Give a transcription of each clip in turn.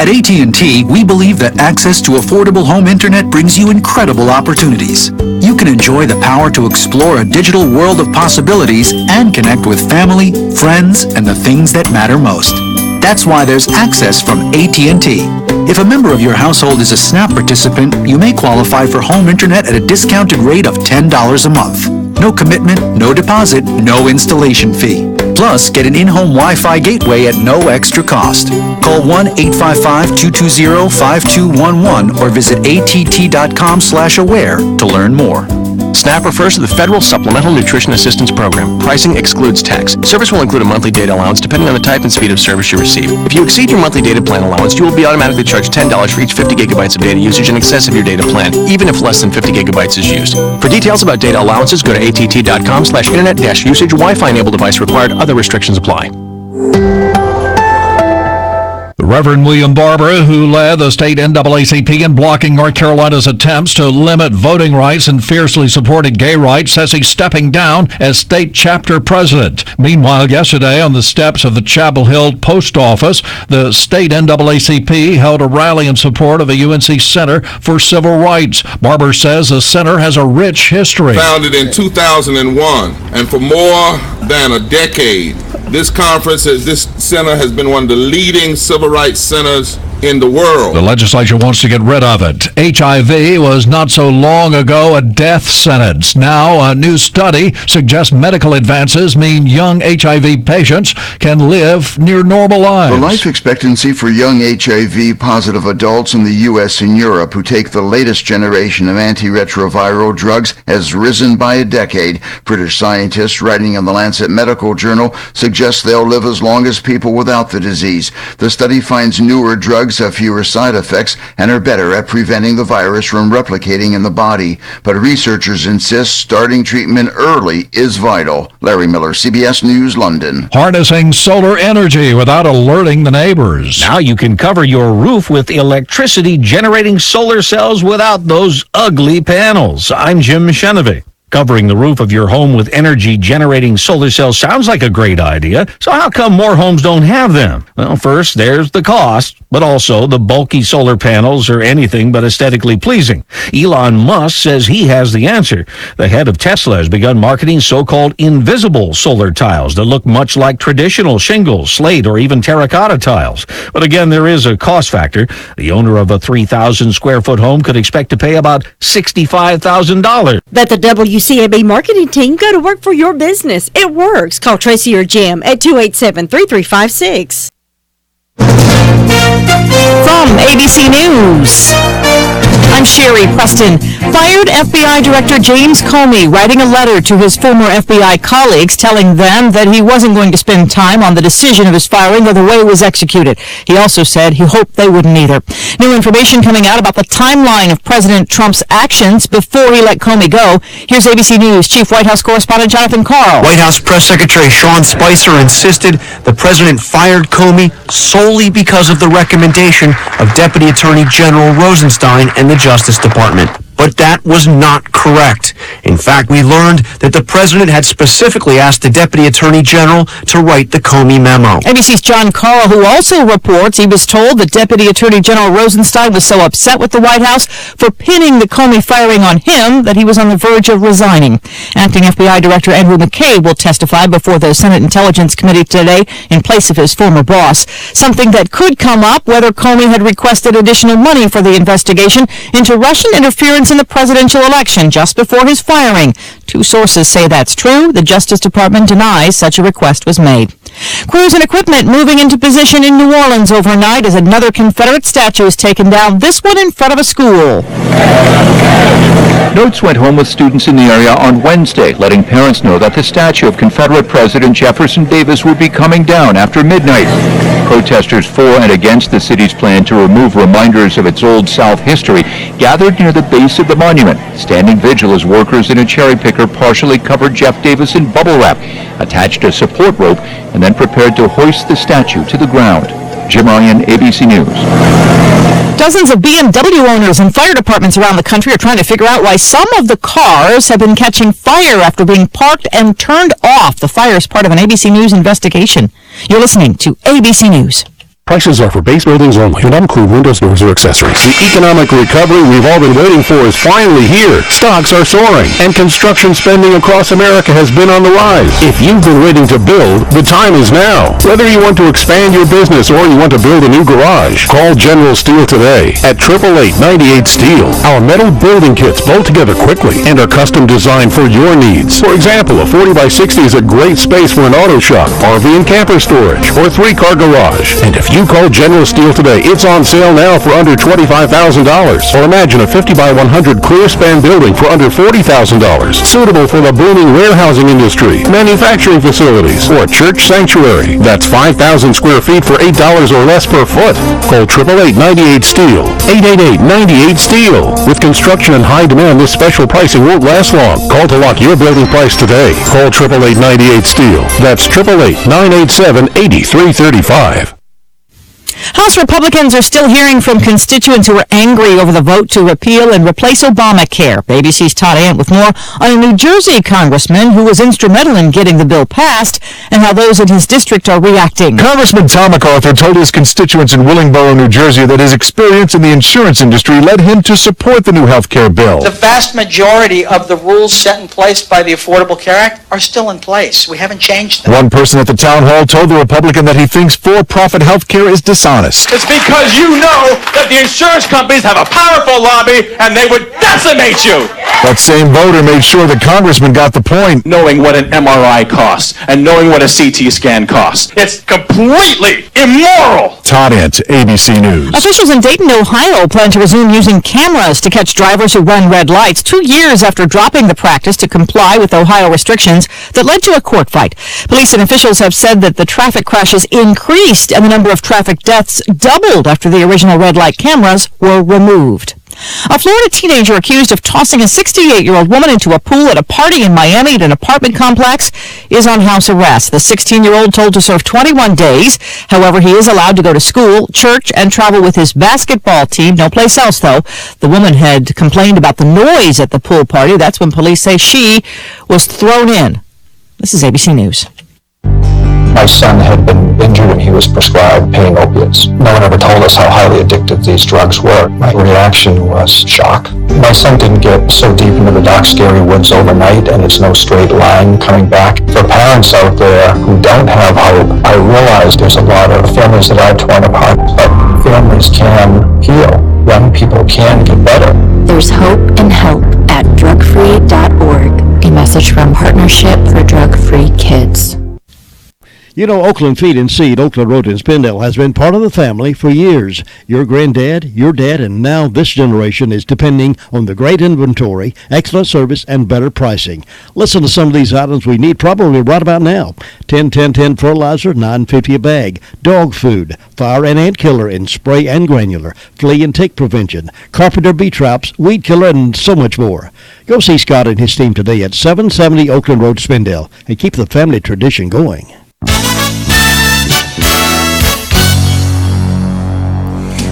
At AT&T, we believe that access to affordable home internet brings you incredible opportunities. You can enjoy the power to explore a digital world of possibilities and connect with family, friends, and the things that matter most. That's why there's access from AT&T. If a member of your household is a SNAP participant, you may qualify for home internet at a discounted rate of $10 a month. No commitment, no deposit, no installation fee. Plus, get an in-home Wi-Fi gateway at no extra cost. Call 1-855-220-5211 or visit att.com/aware to learn more. SNAP refers to the Federal Supplemental Nutrition Assistance Program. Pricing excludes tax. Service will include a monthly data allowance depending on the type and speed of service you receive. If you exceed your monthly data plan allowance, you will be automatically charged $10 for each 50 gigabytes of data usage in excess of your data plan, even if less than 50 gigabytes is used. For details about data allowances, go to att.com/internet-usage. Wi-Fi enabled device required. Other restrictions apply. The Reverend William Barber, who led the state NAACP in blocking North Carolina's attempts to limit voting rights and fiercely supported gay rights, says he's stepping down as state chapter president. Meanwhile, yesterday on the steps of the Chapel Hill Post Office, the state NAACP held a rally in support of the UNC Center for Civil Rights. Barber says the center has a rich history. Founded in 2001, and for more than a decade, this center has been one of the leading civil rights centers in the world. The legislature wants to get rid of it. HIV was not so long ago a death sentence. Now, a new study suggests medical advances mean young HIV patients can live near normal lives. The life expectancy for young HIV-positive adults in the U.S. and Europe who take the latest generation of antiretroviral drugs has risen by a decade. British scientists writing in the Lancet Medical Journal suggest they'll live as long as people without the disease. The study finds newer drugs have fewer side effects and are better at preventing the virus from replicating in the body. But researchers insist starting treatment early is vital. Larry Miller, CBS News, London. Harnessing solar energy without alerting the neighbors. Now you can cover your roof with electricity-generating solar cells without those ugly panels. I'm Jim Chenevey. Covering the roof of your home with energy-generating solar cells sounds like a great idea, so how come more homes don't have them? Well, first, there's the cost, but also the bulky solar panels are anything but aesthetically pleasing. Elon Musk says he has the answer. The head of Tesla has begun marketing so-called invisible solar tiles that look much like traditional shingles, slate, or even terracotta tiles. But again, there is a cost factor. The owner of a 3,000-square-foot home could expect to pay about $65,000. Let the WCAB marketing team go to work for your business. It works. Call Tracy or Jim at 287-3356. From ABC News, I'm Sherry Preston. Fired FBI Director James Comey writing a letter to his former FBI colleagues telling them that he wasn't going to spend time on the decision of his firing or the way it was executed. He also said he hoped they wouldn't either. New information coming out about the timeline of President Trump's actions before he let Comey go. Here's ABC News Chief White House Correspondent Jonathan Karl. White House Press Secretary Sean Spicer insisted the president fired Comey solely because of the recommendation of Deputy Attorney General Rosenstein and the Justice Department. But that was not correct. In fact, we learned that the president had specifically asked the Deputy Attorney General to write the Comey memo. ABC's John Karl, who also reports he was told that Deputy Attorney General Rosenstein was so upset with the White House for pinning the Comey firing on him that he was on the verge of resigning. Acting FBI Director Andrew McCabe will testify before the Senate Intelligence Committee today in place of his former boss. Something that could come up whether Comey had requested additional money for the investigation into Russian interference in the presidential election just before his firing. Two sources say that's true. The Justice Department denies such a request was made. Crews and equipment moving into position in New Orleans overnight as another Confederate statue is taken down, this one in front of a school. Notes went home with students in the area on Wednesday, letting parents know that the statue of Confederate President Jefferson Davis would be coming down after midnight. Protesters for and against the city's plan to remove reminders of its Old South history gathered near the base of the monument, standing vigil as workers in a cherry picker partially covered Jeff Davis in bubble wrap, attached a support rope, and then prepared to hoist the statue to the ground. Jim Ryan, ABC News. Dozens of BMW owners and fire departments around the country are trying to figure out why some of the cars have been catching fire after being parked and turned off. The fire is part of an ABC News investigation. You're listening to ABC News. Prices are for base buildings only, do not include windows, doors, or accessories. The economic recovery we've all been waiting for is finally here. Stocks are soaring, and construction spending across America has been on the rise. If you've been waiting to build, the time is now. Whether you want to expand your business or you want to build a new garage, call General Steel today at 888-98 Steel. Our metal building kits bolt together quickly and are custom designed for your needs. For example, a 40x60 is a great space for an auto shop, RV and camper storage, or 3-car garage. And if you call General Steel today, it's on sale now for under $25,000. Or imagine a 50x100 clear span building for under $40,000, suitable for the booming warehousing industry, manufacturing facilities, or church sanctuary. That's 5,000 square feet for $8 or less per foot. Call 888-98 Steel. 888-98 Steel. With construction in high demand, this special pricing won't last long. Call to lock your building price today. Call 888-98 Steel. That's 888-987-8335. House Republicans are still hearing from constituents who are angry over the vote to repeal and replace Obamacare. ABC's Todd Ant with more on a New Jersey congressman who was instrumental in getting the bill passed and how those in his district are reacting. Congressman Tom MacArthur told his constituents in Willingboro, New Jersey, that his experience in the insurance industry led him to support the new health care bill. The vast majority of the rules set in place by the Affordable Care Act are still in place. We haven't changed them. One person at the town hall told the Republican that he thinks for-profit health care is dishonest. It's because you know that the insurance companies have a powerful lobby and they would decimate you. That same voter made sure the congressman got the point. Knowing what an MRI costs and knowing what a CT scan costs. It's completely immoral. Todd Ant, ABC News. Officials in Dayton, Ohio plan to resume using cameras to catch drivers who run red lights 2 years after dropping the practice to comply with Ohio restrictions that led to a court fight. Police and officials have said that the traffic crashes increased and the number of traffic deaths doubled after the original red light cameras were removed. A Florida teenager accused of tossing a 68-year-old woman into a pool at a party in Miami at an apartment complex is on house arrest. The 16-year-old told to serve 21 days. However, he is allowed to go to school, church, and travel with his basketball team. No place else, though. The woman had complained about the noise at the pool party. That's when police say she was thrown in. This is ABC News. My son had been injured and he was prescribed pain opiates. No one ever told us how highly addictive these drugs were. My reaction was shock. My son didn't get so deep into the dark, scary woods overnight, and it's no straight line coming back. For parents out there who don't have hope, I realize there's a lot of families that are torn apart, but families can heal. Young people can get better. There's hope and help at drugfree.org. A message from Partnership for Drug-Free Kids. You know, Oakland Feed and Seed, Oakland Road in Spindale, has been part of the family for years. Your granddad, your dad, and now this generation is depending on the great inventory, excellent service, and better pricing. Listen to some of these items we need probably right about now. 10-10-10 fertilizer, $9.50 a bag. Dog food, fire and ant killer in spray and granular, flea and tick prevention, carpenter bee traps, weed killer, and so much more. Go see Scott and his team today at 770 Oakland Road, Spindale, and keep the family tradition going.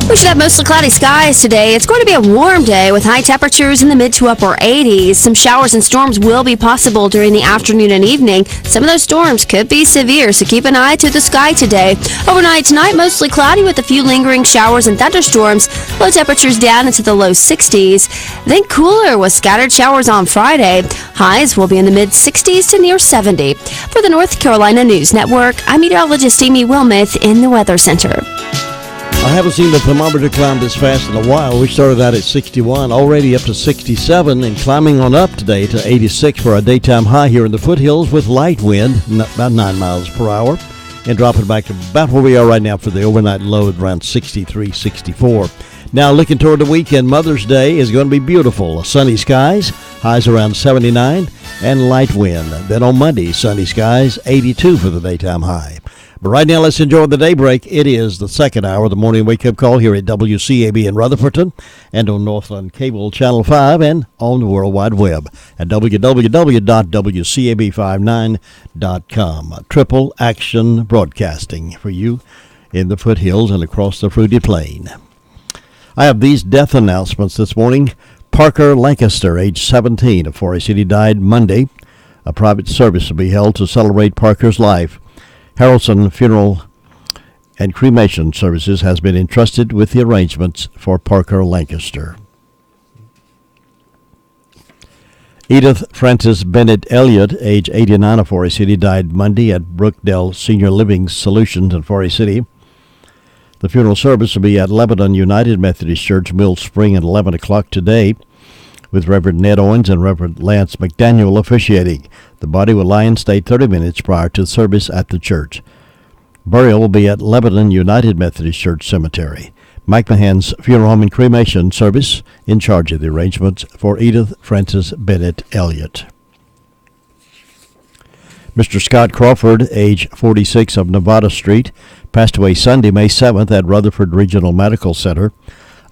We should have mostly cloudy skies today. It's going to be a warm day with high temperatures in the mid to upper 80s. Some showers and storms will be possible during the afternoon and evening. Some of those storms could be severe, so keep an eye to the sky today. Overnight tonight, mostly cloudy with a few lingering showers and thunderstorms. Low temperatures down into the low 60s. Then cooler with scattered showers on Friday. Highs will be in the mid 60s to near 70. For the North Carolina News Network, I'm meteorologist Amy Wilmoth in the Weather Center. I haven't seen the thermometer climb this fast in a while. We started out at 61, already up to 67, and climbing on up today to 86 for a daytime high here in the foothills with light wind, about 9 miles per hour, and dropping back to about where we are right now for the overnight low at around 63, 64. Now looking toward the weekend, Mother's Day is going to be beautiful. Sunny skies, highs around 79, and light wind. Then on Monday, sunny skies, 82 for the daytime high. But right now, let's enjoy the daybreak. It is the second hour of the morning wake-up call here at WCAB in Rutherford and on Northland Cable Channel 5 and on the World Wide Web at www.wcab59.com. Triple action broadcasting for you in the foothills and across the fruited plain. I have these death announcements this morning. Parker Lancaster, age 17 of Forest City, died Monday. A private service will be held to celebrate Parker's life. Harrelson Funeral and Cremation Services has been entrusted with the arrangements for Parker Lancaster. Edith Frances Bennett Elliott, age 89 of Forest City, died Monday at Brookdale Senior Living Solutions in Forest City. The funeral service will be at Lebanon United Methodist Church, Mill Spring, at 11 o'clock today, with Reverend Ned Owens and Reverend Lance McDaniel officiating. The body will lie in state 30 minutes prior to the service at the church. Burial will be at Lebanon United Methodist Church Cemetery. Mike Mahan's Funeral Home and Cremation Service in charge of the arrangements for Edith Frances Bennett Elliott. Mr. Scott Crawford, age 46 of Nevada Street, passed away Sunday, May 7th at Rutherford Regional Medical Center.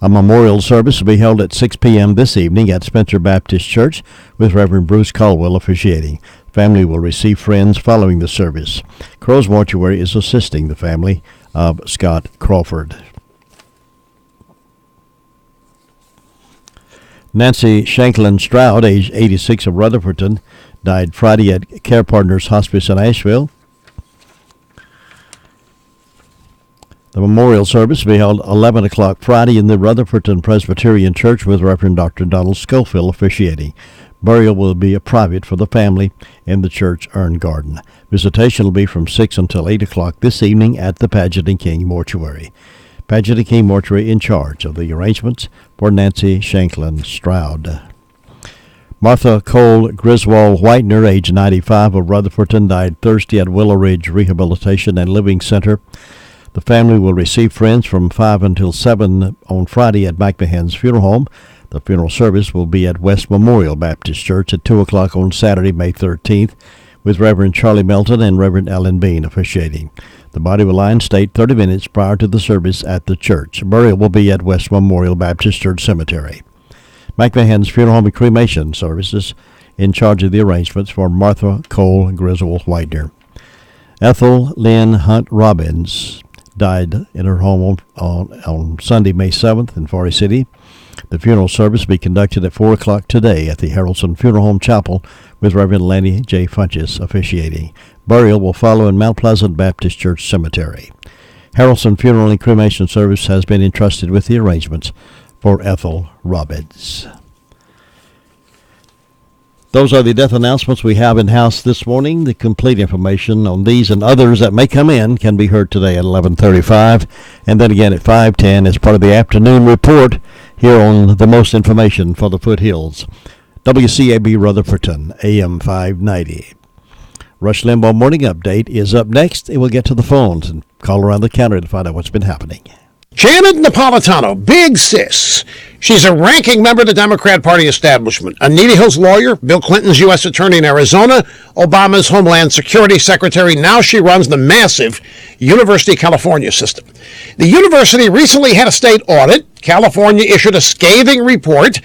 A memorial service will be held at 6 p.m. this evening at Spencer Baptist Church with Reverend Bruce Caldwell officiating. Family will receive friends following the service. Crow's Mortuary is assisting the family of Scott Crawford. Nancy Shanklin Stroud, age 86 of Rutherfordton, died Friday at Care Partners Hospice in Asheville. The memorial service will be held 11 o'clock Friday in the Rutherfordton Presbyterian Church with Reverend Dr. Donald Schofield officiating. Burial will be a private for the family in the church urn garden. Visitation will be from 6 until 8 o'clock this evening at the Paget and King Mortuary. Paget and King Mortuary in charge of the arrangements for Nancy Shanklin Stroud. Martha Cole Griswold Whitener, age 95 of Rutherfordton, died Thursday at Willow Ridge Rehabilitation and Living Center. The family will receive friends from 5 until 7 on Friday at Mike Mahan's Funeral Home. The funeral service will be at West Memorial Baptist Church at 2 o'clock on Saturday, May 13th, with Reverend Charlie Melton and Reverend Ellen Bean officiating. The body will lie in state 30 minutes prior to the service at the church. Burial will be at West Memorial Baptist Church Cemetery. Mike Mahan's Funeral Home and Cremation Services in charge of the arrangements for Martha Cole Griswold Whitener. Ethel Lynn Hunt Robbins died in her home on Sunday, May 7th in Forest City. The funeral service will be conducted at 4 o'clock today at the Harrelson Funeral Home Chapel with Reverend Lanny J. Funches officiating. Burial will follow in Mount Pleasant Baptist Church Cemetery. Harrelson Funeral and Cremation Service has been entrusted with the arrangements for Ethel Robbins. Those are the death announcements we have in-house this morning. The complete information on these and others that may come in can be heard today at 11:35 and then again at 5:10 as part of the afternoon report here on The Most Information for the Foothills. WCAB Rutherfordton, AM 590. Rush Limbaugh Morning Update is up next, and we'll get to the phones and call around the counter to find out what's been happening. Janet Napolitano, big sis. She's a ranking member of the Democrat Party establishment. Anita Hill's lawyer, Bill Clinton's U.S. attorney in Arizona, Obama's Homeland Security Secretary. Now she runs the massive University of California system. The university recently had a state audit. California issued a scathing report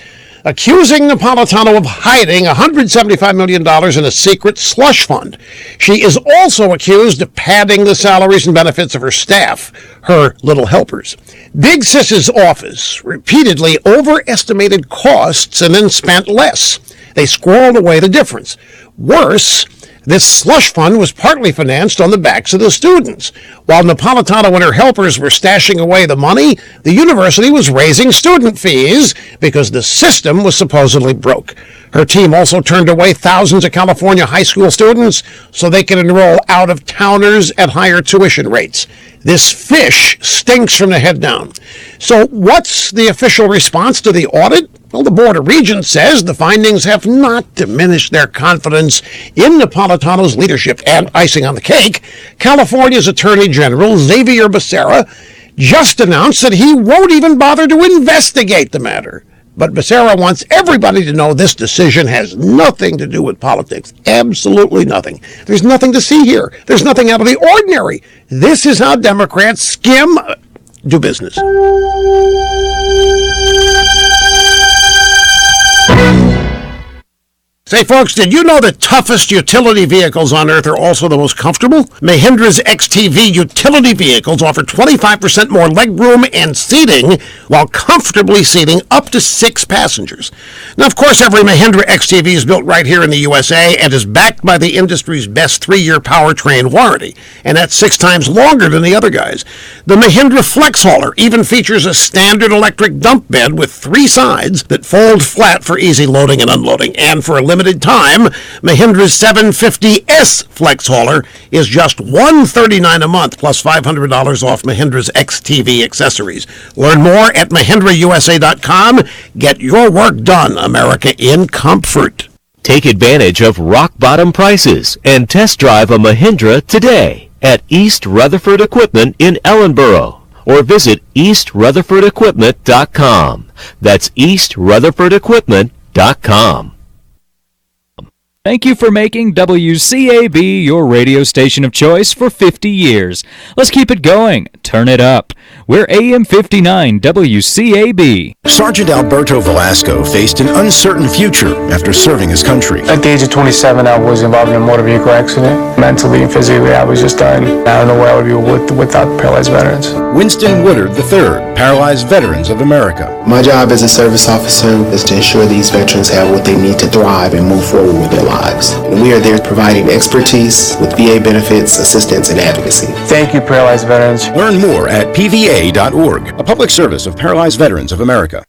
accusing Napolitano of hiding $175 million in a secret slush fund. She is also accused of padding the salaries and benefits of her staff, her little helpers. Big Sis's office repeatedly overestimated costs and then spent less. They squirreled away the difference. Worse, this slush fund was partly financed on the backs of the students. While Napolitano and her helpers were stashing away the money, the university was raising student fees because the system was supposedly broke. Her team also turned away thousands of California high school students so they could enroll out-of-towners at higher tuition rates. This fish stinks from the head down. So what's the official response to the audit? Well, the Board of Regents says the findings have not diminished their confidence in Napolitano's leadership. And icing on the cake, California's Attorney General Xavier Becerra just announced that he won't even bother to investigate the matter. But Becerra wants everybody to know this decision has nothing to do with politics. Absolutely nothing. There's nothing to see here. There's nothing out of the ordinary. This is how Democrats do business. Say, folks, did you know the toughest utility vehicles on Earth are also the most comfortable? Mahindra's XTV utility vehicles offer 25% more legroom and seating while comfortably seating up to 6 passengers. Now, of course, every Mahindra XTV is built right here in the USA and is backed by the industry's best 3-year powertrain warranty, and that's 6 times longer than the other guys. The Mahindra Flex Hauler even features a standard electric dump bed with 3 sides that fold flat for easy loading and unloading, and for a limited time, Mahindra's 750S Flex Hauler is just $139 a month plus $500 off Mahindra's XTV accessories. Learn more at MahindraUSA.com. Get your work done, America, in comfort. Take advantage of rock-bottom prices and test drive a Mahindra today at East Rutherford Equipment in Ellenboro, or visit eastrutherfordequipment.com. That's eastrutherfordequipment.com. Thank you for making WCAB your radio station of choice for 50 years. Let's keep it going. Turn it up. We're AM 59 WCAB. Sergeant Alberto Velasco faced an uncertain future after serving his country. At the age of 27, I was involved in a motor vehicle accident. Mentally and physically, I was just done. I don't know where I would be without paralyzed veterans. Winston Woodard III, Paralyzed Veterans of America. My job as a service officer is to ensure these veterans have what they need to thrive and move forward with their lives. And we are there providing expertise with VA benefits, assistance, and advocacy. Thank you, Paralyzed Veterans. Learn more at pva.org, a public service of Paralyzed Veterans of America.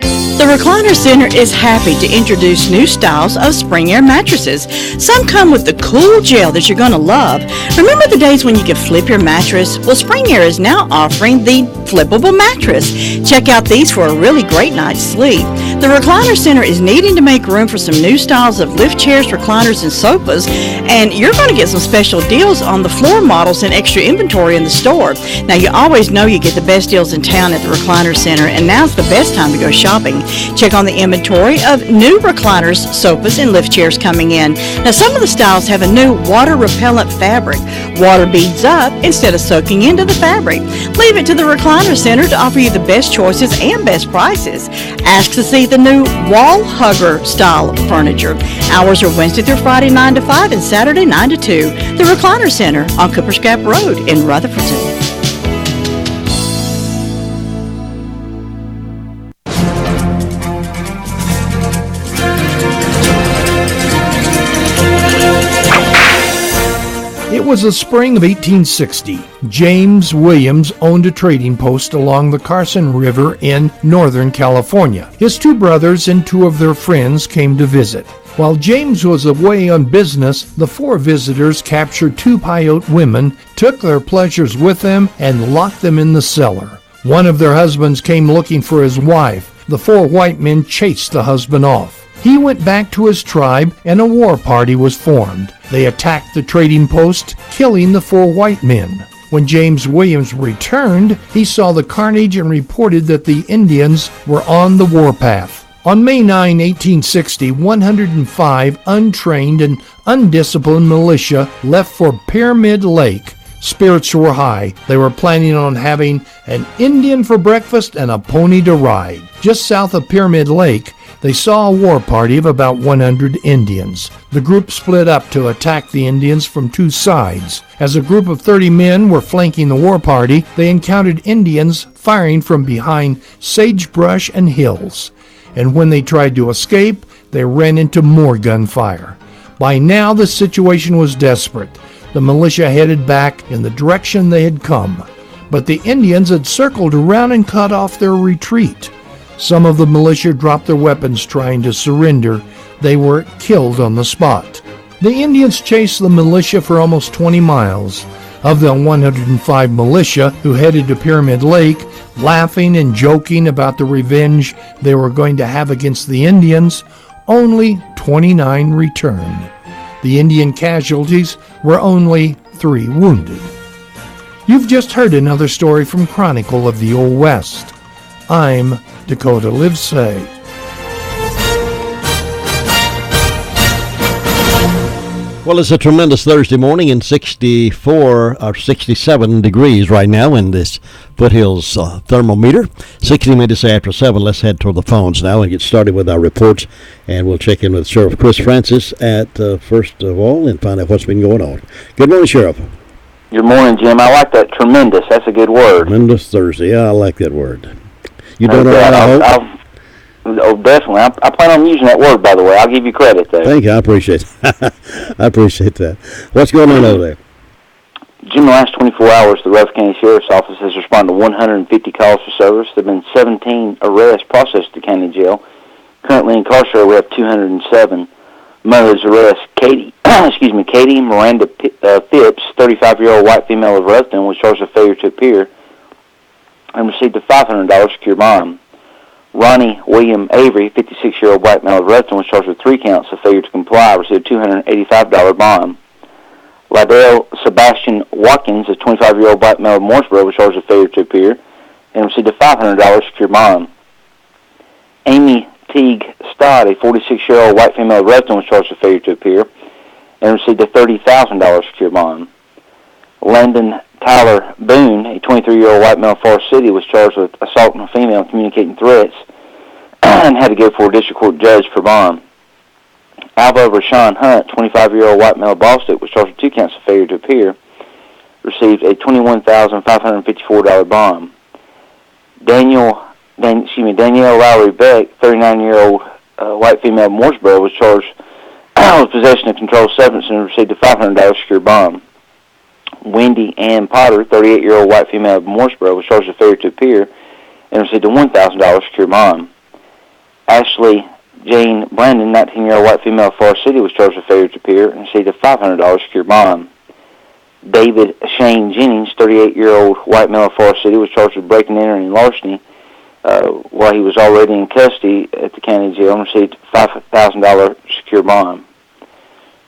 The Recliner Center is happy to introduce new styles of Spring Air mattresses. Some come with the cool gel that you're going to love. Remember the days when you could flip your mattress? Well, Spring Air is now offering the flippable mattress. Check out these for a really great night's sleep. The Recliner Center is needing to make room for some new styles of lift chairs, recliners, and sofas, and you're going to get some special deals on the floor models and extra inventory in the store. Now, you always know you get the best deals in town at the Recliner Center, and now's the best time to go shopping. Check on the inventory of new recliners, sofas, and lift chairs coming in. Now, some of the styles have a new water-repellent fabric. Water beads up instead of soaking into the fabric. Leave it to the Recliner Center to offer you the best choices and best prices. Ask to see the new wall hugger style furniture. Hours are Wednesday through Friday 9 to 5 and Saturday 9 to 2. The Recliner Center on Cooper's Gap Road in Rutherfordton. It was the spring of 1860. James Williams owned a trading post along the Carson River in Northern California. His 2 brothers and 2 of their friends came to visit. While James was away on business, the 4 visitors captured 2 Paiute women, took their pleasures with them, and locked them in the cellar. One of their husbands came looking for his wife. The 4 white men chased the husband off. He went back to his tribe, and a war party was formed. They attacked the trading post, killing the 4 white men. When James Williams returned, he saw the carnage and reported that the Indians were on the warpath. On May 9, 1860, 105 untrained and undisciplined militia left for Pyramid Lake. Spirits were high. They were planning on having an Indian for breakfast and a pony to ride. Just south of Pyramid Lake, they saw a war party of about 100 Indians. The group split up to attack the Indians from 2 sides. As a group of 30 men were flanking the war party, they encountered Indians firing from behind sagebrush and hills. And when they tried to escape, they ran into more gunfire. By now, the situation was desperate. The militia headed back in the direction they had come, but the Indians had circled around and cut off their retreat. Some of the militia dropped their weapons trying to surrender. They were killed on the spot. The Indians chased the militia for almost 20 miles. Of the 105 militia who headed to Pyramid Lake, laughing and joking about the revenge they were going to have against the Indians, only 29 returned. The Indian casualties were only 3 wounded. You've just heard another story from Chronicle of the Old West. I'm Dakota Livesay. Well, it's a tremendous Thursday morning and 64 or 67 degrees right now in this Foothills thermometer. 60 minutes after 7. Let's head toward the phones now and get started with our reports. And we'll check in with Sheriff Chris Francis at first of all and find out what's been going on. Good morning, Sheriff. Good morning, Jim. I like that tremendous. That's a good word. Tremendous Thursday. Yeah, I like that word. You doing all right, I hope? Oh, definitely. I plan on using that word, by the way. I'll give you credit there. Thank you. I appreciate it. I appreciate that. What's going on over there? Jim, the last 24 hours, the Rutherford County Sheriff's Office has responded to 150 calls for service. There have been 17 arrests processed at the county jail. Currently incarcerated, we have 207. Among those arrests, Katie Miranda Phipps, 35-year-old white female of Ruston, was charged with failure to appear and received a $500 secure bond. Ronnie William Avery, 56-year-old white male of Ruston, was charged with 3 counts of failure to comply, received a $285 bond. Lydell Sebastian Watkins, a 25-year-old white male of Mooresboro, was charged with failure to appear and received a $500 secure bond. Amy Teague Stott, a 46-year-old white female of Ruston, was charged with failure to appear and received a $30,000 secure bond. Landon Tyler Boone, a 23-year-old white male of Forest City, was charged with assault on a female and communicating threats and had to go before a district court judge for bond. Alva Rashawn Hunt, 25-year-old white male of Boston, was charged with 2 counts of failure to appear, received a $21,554 bond. Danielle Lowry Beck, 39-year-old white female of Mooresboro, was charged with possession of controlled substance and received a $500 secure bond. Wendy Ann Potter, 38-year-old white female of Mooresboro, was charged with failure to appear and received a $1,000 secure bond. Ashley Jane Brandon, 19-year-old white female of Forest City, was charged with failure to appear and received a $500 secure bond. David Shane Jennings, 38-year-old white male of Forest City, was charged with breaking and entering and larceny while he was already in custody at the county jail and received a $5,000 secure bond.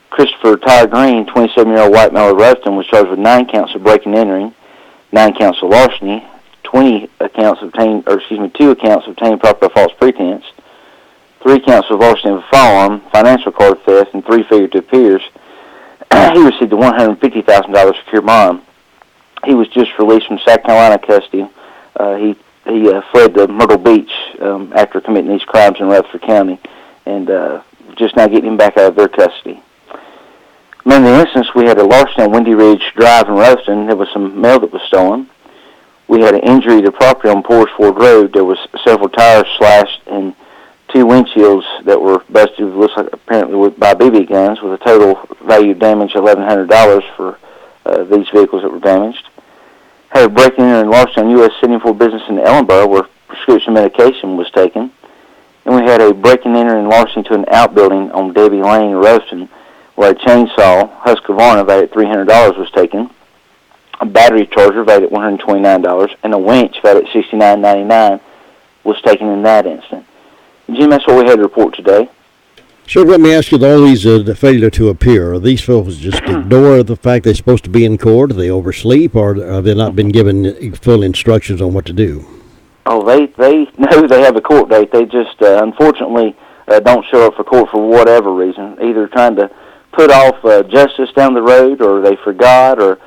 Christopher Ty Green, 27-year-old white male of Ruston, was charged with 9 counts of breaking and entering, 9 counts of larceny, 2 accounts obtained property by false pretense, 3 counts of larceny of a firearm, financial card theft, and 3 failure to appears. He received a $150,000 secure bond. He was just released from South Carolina custody. He fled to Myrtle Beach after committing these crimes in Rutherford County, and just now getting him back out of their custody. In the instance, we had a larceny on Windy Ridge Drive in Ruston. There was some mail that was stolen. We had an injury to property on Porch Ford Road. There was several tires slashed and 2 windshields that were busted, looks like apparently by BB guns, with a total value of damage of $1,100 for these vehicles that were damaged. Had a break-in and larceny on U.S. 74 business in Ellenboro where prescription medication was taken. And we had a break-in and larceny to an outbuilding on Debbie Lane in Ruston where a chainsaw, Husqvarna, valued at $300 was taken, a battery charger valued at $129, and a winch valued at $69.99 was taken in that instant. Jim, that's what we had to report today. Sure, let me ask you, all these the failure to appear, are these folks just ignore the fact they're supposed to be in court, they oversleep, or have they not been given full instructions on what to do? Oh, they know they have a court date. They just, unfortunately, don't show up for court for whatever reason, either trying to put off justice down the road, or they forgot, or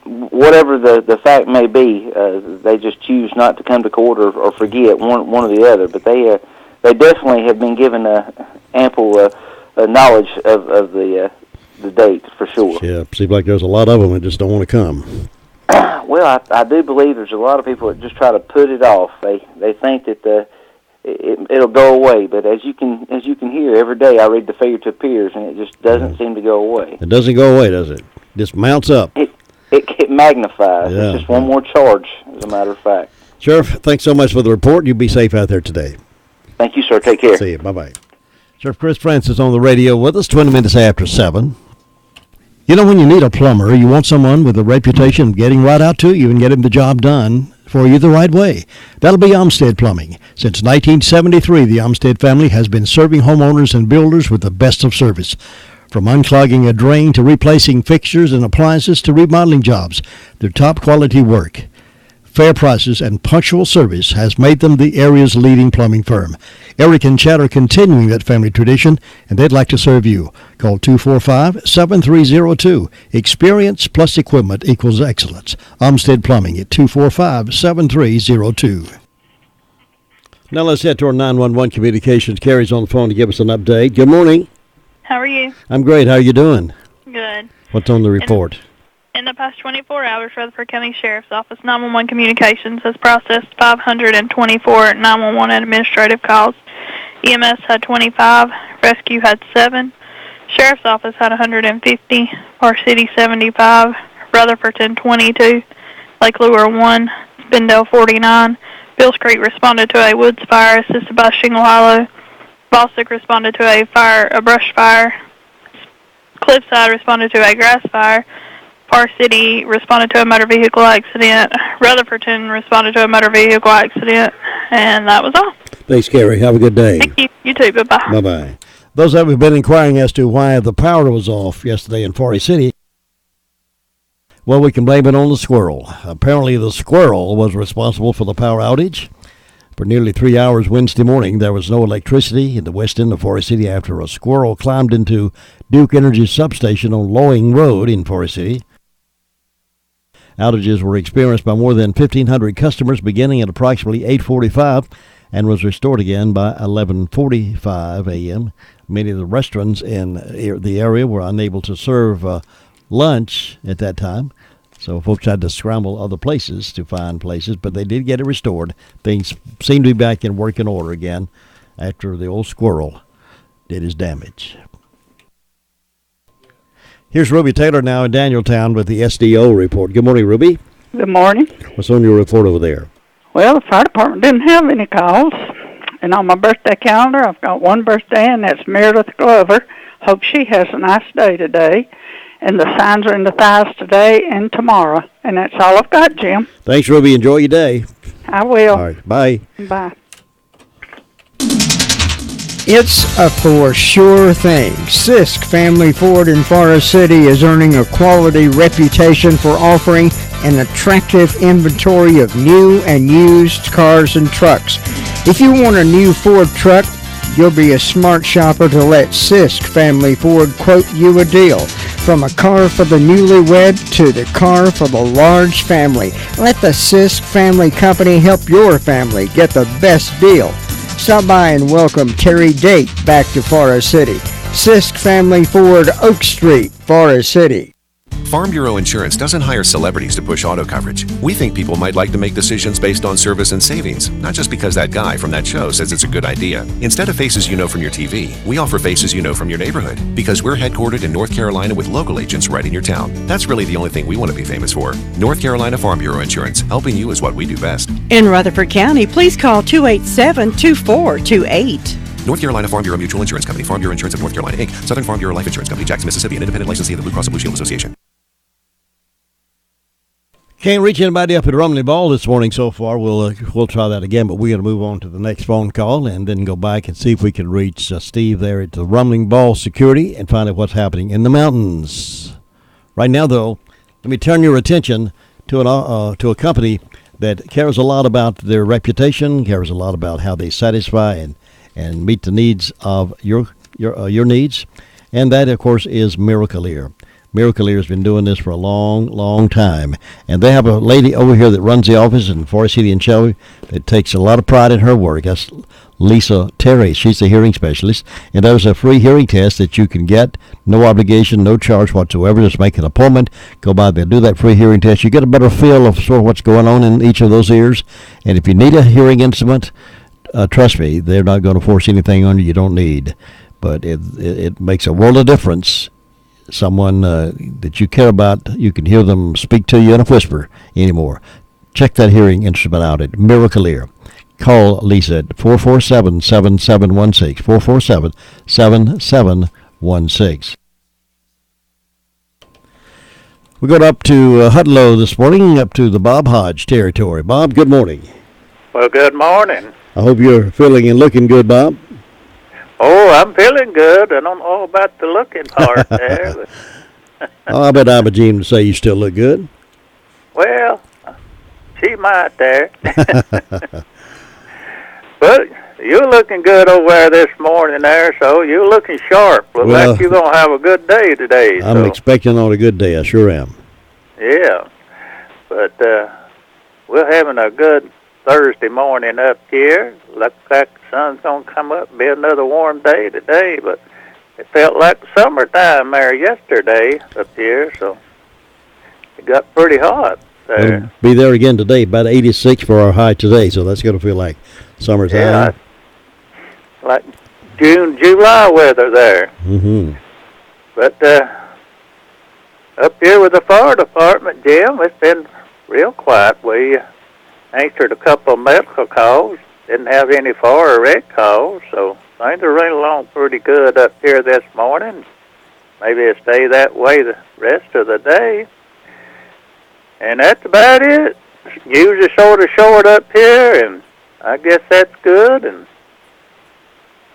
whatever the fact may be, they just choose not to come to court or forget one or the other. But they definitely have been given ample knowledge of the date for sure. Yeah, seems like there's a lot of them that just don't want to come. Well, I do believe there's a lot of people that just try to put it off. They think that it'll go away, but as you can hear every day, I read the failure to appears, and it just doesn't seem to go away. It doesn't go away, does it? Just mounts up. It magnifies. Yeah. It's just one more charge, as a matter of fact. Sheriff, thanks so much for the report. You be safe out there today. Thank you, sir. Take care. See you. Bye-bye. Sheriff Chris Francis on the radio with us, 20 minutes after 7. You know, when you need a plumber, you want someone with a reputation of getting right out to you and getting the job done for you the right way. That'll be Olmsted Plumbing. Since 1973, the Olmsted family has been serving homeowners and builders with the best of service. From unclogging a drain to replacing fixtures and appliances to remodeling jobs, they're top quality work. Fair prices and punctual service has made them the area's leading plumbing firm. Eric and Chad are continuing that family tradition, and they'd like to serve you. Call 245-7302. Experience plus equipment equals excellence. Umstead Plumbing at 245-7302. Now let's head to our 911 communications. Carrie's on the phone to give us an update. Good morning. How are you? I'm great. How are you doing? Good. What's on the report? In the past 24 hours, Rutherford County Sheriff's Office 911 Communications has processed 524 911 administrative calls. EMS had 25, Rescue had 7, Sheriff's Office had 150, Our City 75, Rutherfordton 22, Lake Lure 1, Spindale 49, Bills Creek responded to a woods fire assisted by Shingle Hollow, Bostic responded to a brush fire, Cliffside responded to a grass fire, Park City responded to a motor vehicle accident, Rutherfordton responded to a motor vehicle accident, and that was all. Thanks, Carrie. Have a good day. Thank you. You too. Bye-bye. Bye-bye. Those that have been inquiring as to why the power was off yesterday in Forest City, well, we can blame it on the squirrel. Apparently, the squirrel was responsible for the power outage. For nearly 3 hours Wednesday morning, there was no electricity in the west end of Forest City after a squirrel climbed into Duke Energy's substation on Lowing Road in Forest City. Outages were experienced by more than 1,500 customers beginning at approximately 8:45 and was restored again by 11:45 a.m. Many of the restaurants in the area were unable to serve lunch at that time, so folks had to scramble other places to find places, but they did get it restored. Things seem to be back in working order again after the old squirrel did his damage. Here's Ruby Taylor now in Danieltown with the SDO report. Good morning, Ruby. Good morning. What's on your report over there? Well, the fire department didn't have any calls. And on my birthday calendar, I've got one birthday, and that's Meredith Glover. Hope she has a nice day today. And the signs are in the thighs today and tomorrow. And that's all I've got, Jim. Thanks, Ruby. Enjoy your day. I will. All right. Bye. Bye. It's a for sure thing. Sisk Family Ford in Forest City is earning a quality reputation for offering an attractive inventory of new and used cars and trucks. If you want a new Ford truck, you'll be a smart shopper to let Sisk Family Ford quote you a deal. From a car for the newlywed to the car for the large family, let the Sisk Family Company help your family get the best deal. Stop by and welcome Terry Date back to Forest City. Sisk Family Ford, Oak Street, Forest City. Farm Bureau Insurance doesn't hire celebrities to push auto coverage. We think people might like to make decisions based on service and savings, not just because that guy from that show says it's a good idea. Instead of faces you know from your TV, we offer faces you know from your neighborhood, because we're headquartered in North Carolina with local agents right in your town. That's really the only thing we want to be famous for. North Carolina Farm Bureau Insurance, helping you is what we do best. In Rutherford County, please call 287-2428. North Carolina Farm Bureau Mutual Insurance Company, Farm Bureau Insurance of North Carolina, Inc., Southern Farm Bureau Life Insurance Company, Jackson, Mississippi, an independent licensee of the Blue Cross and Blue Shield Association. Can't reach anybody up at Rumney Ball this morning so far. We'll try that again, but we're going to move on to the next phone call and then go back and see if we can reach Steve there at the Rumney Ball Security and find out what's happening in the mountains. Right now, though, let me turn your attention to a company that cares a lot about their reputation, cares a lot about how they satisfy and meet the needs of your needs, and that, of course, is Miracle-Ear. Miracle-Ear has been doing this for a long, long time. And they have a lady over here that runs the office in Forest City and Shelby that takes a lot of pride in her work. That's Lisa Terry. She's a hearing specialist. And there's a free hearing test that you can get. No obligation, no charge whatsoever. Just make an appointment. Go by there, do that free hearing test. You get a better feel of sort of what's going on in each of those ears. And if you need a hearing instrument, trust me, they're not going to force anything on you don't need. But it makes a world of difference. Someone that you care about, you can hear them speak to you in a whisper anymore. Check that hearing instrument out at Miracle-Ear. Call Lisa at 447-7716, 447-7716. We got up to Hudlow this morning, up to the Bob Hodge territory. Bob, good morning. Well, good morning. I hope you're feeling and looking good, Bob. Oh, I'm feeling good. I don't know about the looking part there. I bet Imogene would say you still look good. Well, she might there. But you're looking good over there this morning there, so you're looking sharp. Looks like you're going to have a good day today. I'm expecting on a good day. I sure am. Yeah. But we're having a good Thursday morning up here. Looks like the sun's going to come up, be another warm day today, but it felt like summertime there yesterday up here, so it got pretty hot there. It'll be there again today, about 86 for our high today, so that's going to feel like summertime. Yeah, like June, July weather there. Mm-hmm. But up here with the fire department, Jim, it's been real quiet. We answered a couple of medical calls, didn't have any fire wreck calls, so things are running along pretty good up here this morning. Maybe it'll stay that way the rest of the day. And that's about it. Usually sort of short up here, and I guess that's good. And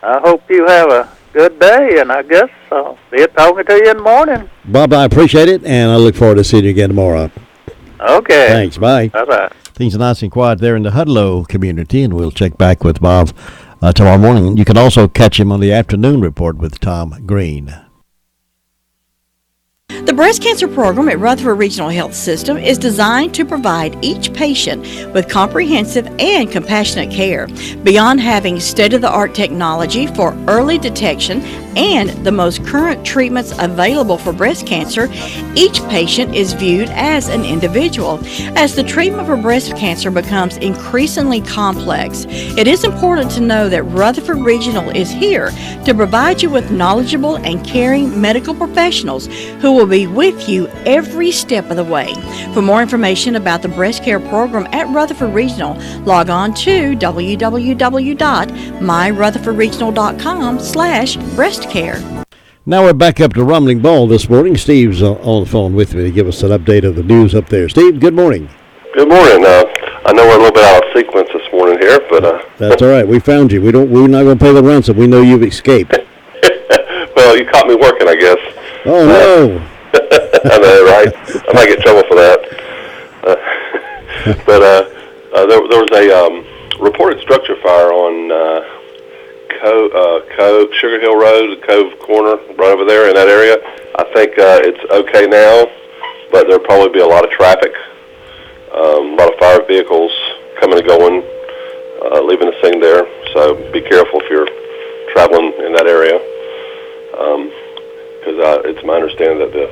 I hope you have a good day, and I guess I'll be talking to you in the morning. Bob, I appreciate it, and I look forward to seeing you again tomorrow. Okay. Thanks. Bye. Bye-bye. Things are nice and quiet there in the Hudlow community, and we'll check back with Bob tomorrow morning. You can also catch him on the afternoon report with Tom Green. The breast cancer program at Rutherford Regional Health System is designed to provide each patient with comprehensive and compassionate care. Beyond having state-of-the-art technology for early detection and the most current treatments available for breast cancer, each patient is viewed as an individual. As the treatment for breast cancer becomes increasingly complex, it is important to know that Rutherford Regional is here to provide you with knowledgeable and caring medical professionals who will be with you every step of the way. For more information about the breast care program at Rutherford Regional, log on to www.myrutherfordregional.com/breastcare. Now we're back up to Rumbling Ball this morning. Steve's on the phone with me to give us an update of the news up there. Steve, good morning. Good morning. I know we're a little bit out of sequence this morning here, but that's all right. We found you. We're not going to pay the ransom. We know you've escaped. Well, you caught me working, I guess. Oh no. I know, right? I might get in trouble for that. But there was a reported structure fire on Cove, Sugar Hill Road, Cove Corner, right over there in that area. I think it's okay now, but there'll probably be a lot of traffic, a lot of fire vehicles coming and going, leaving the scene there. So be careful if you're traveling in that area, because it's my understanding that the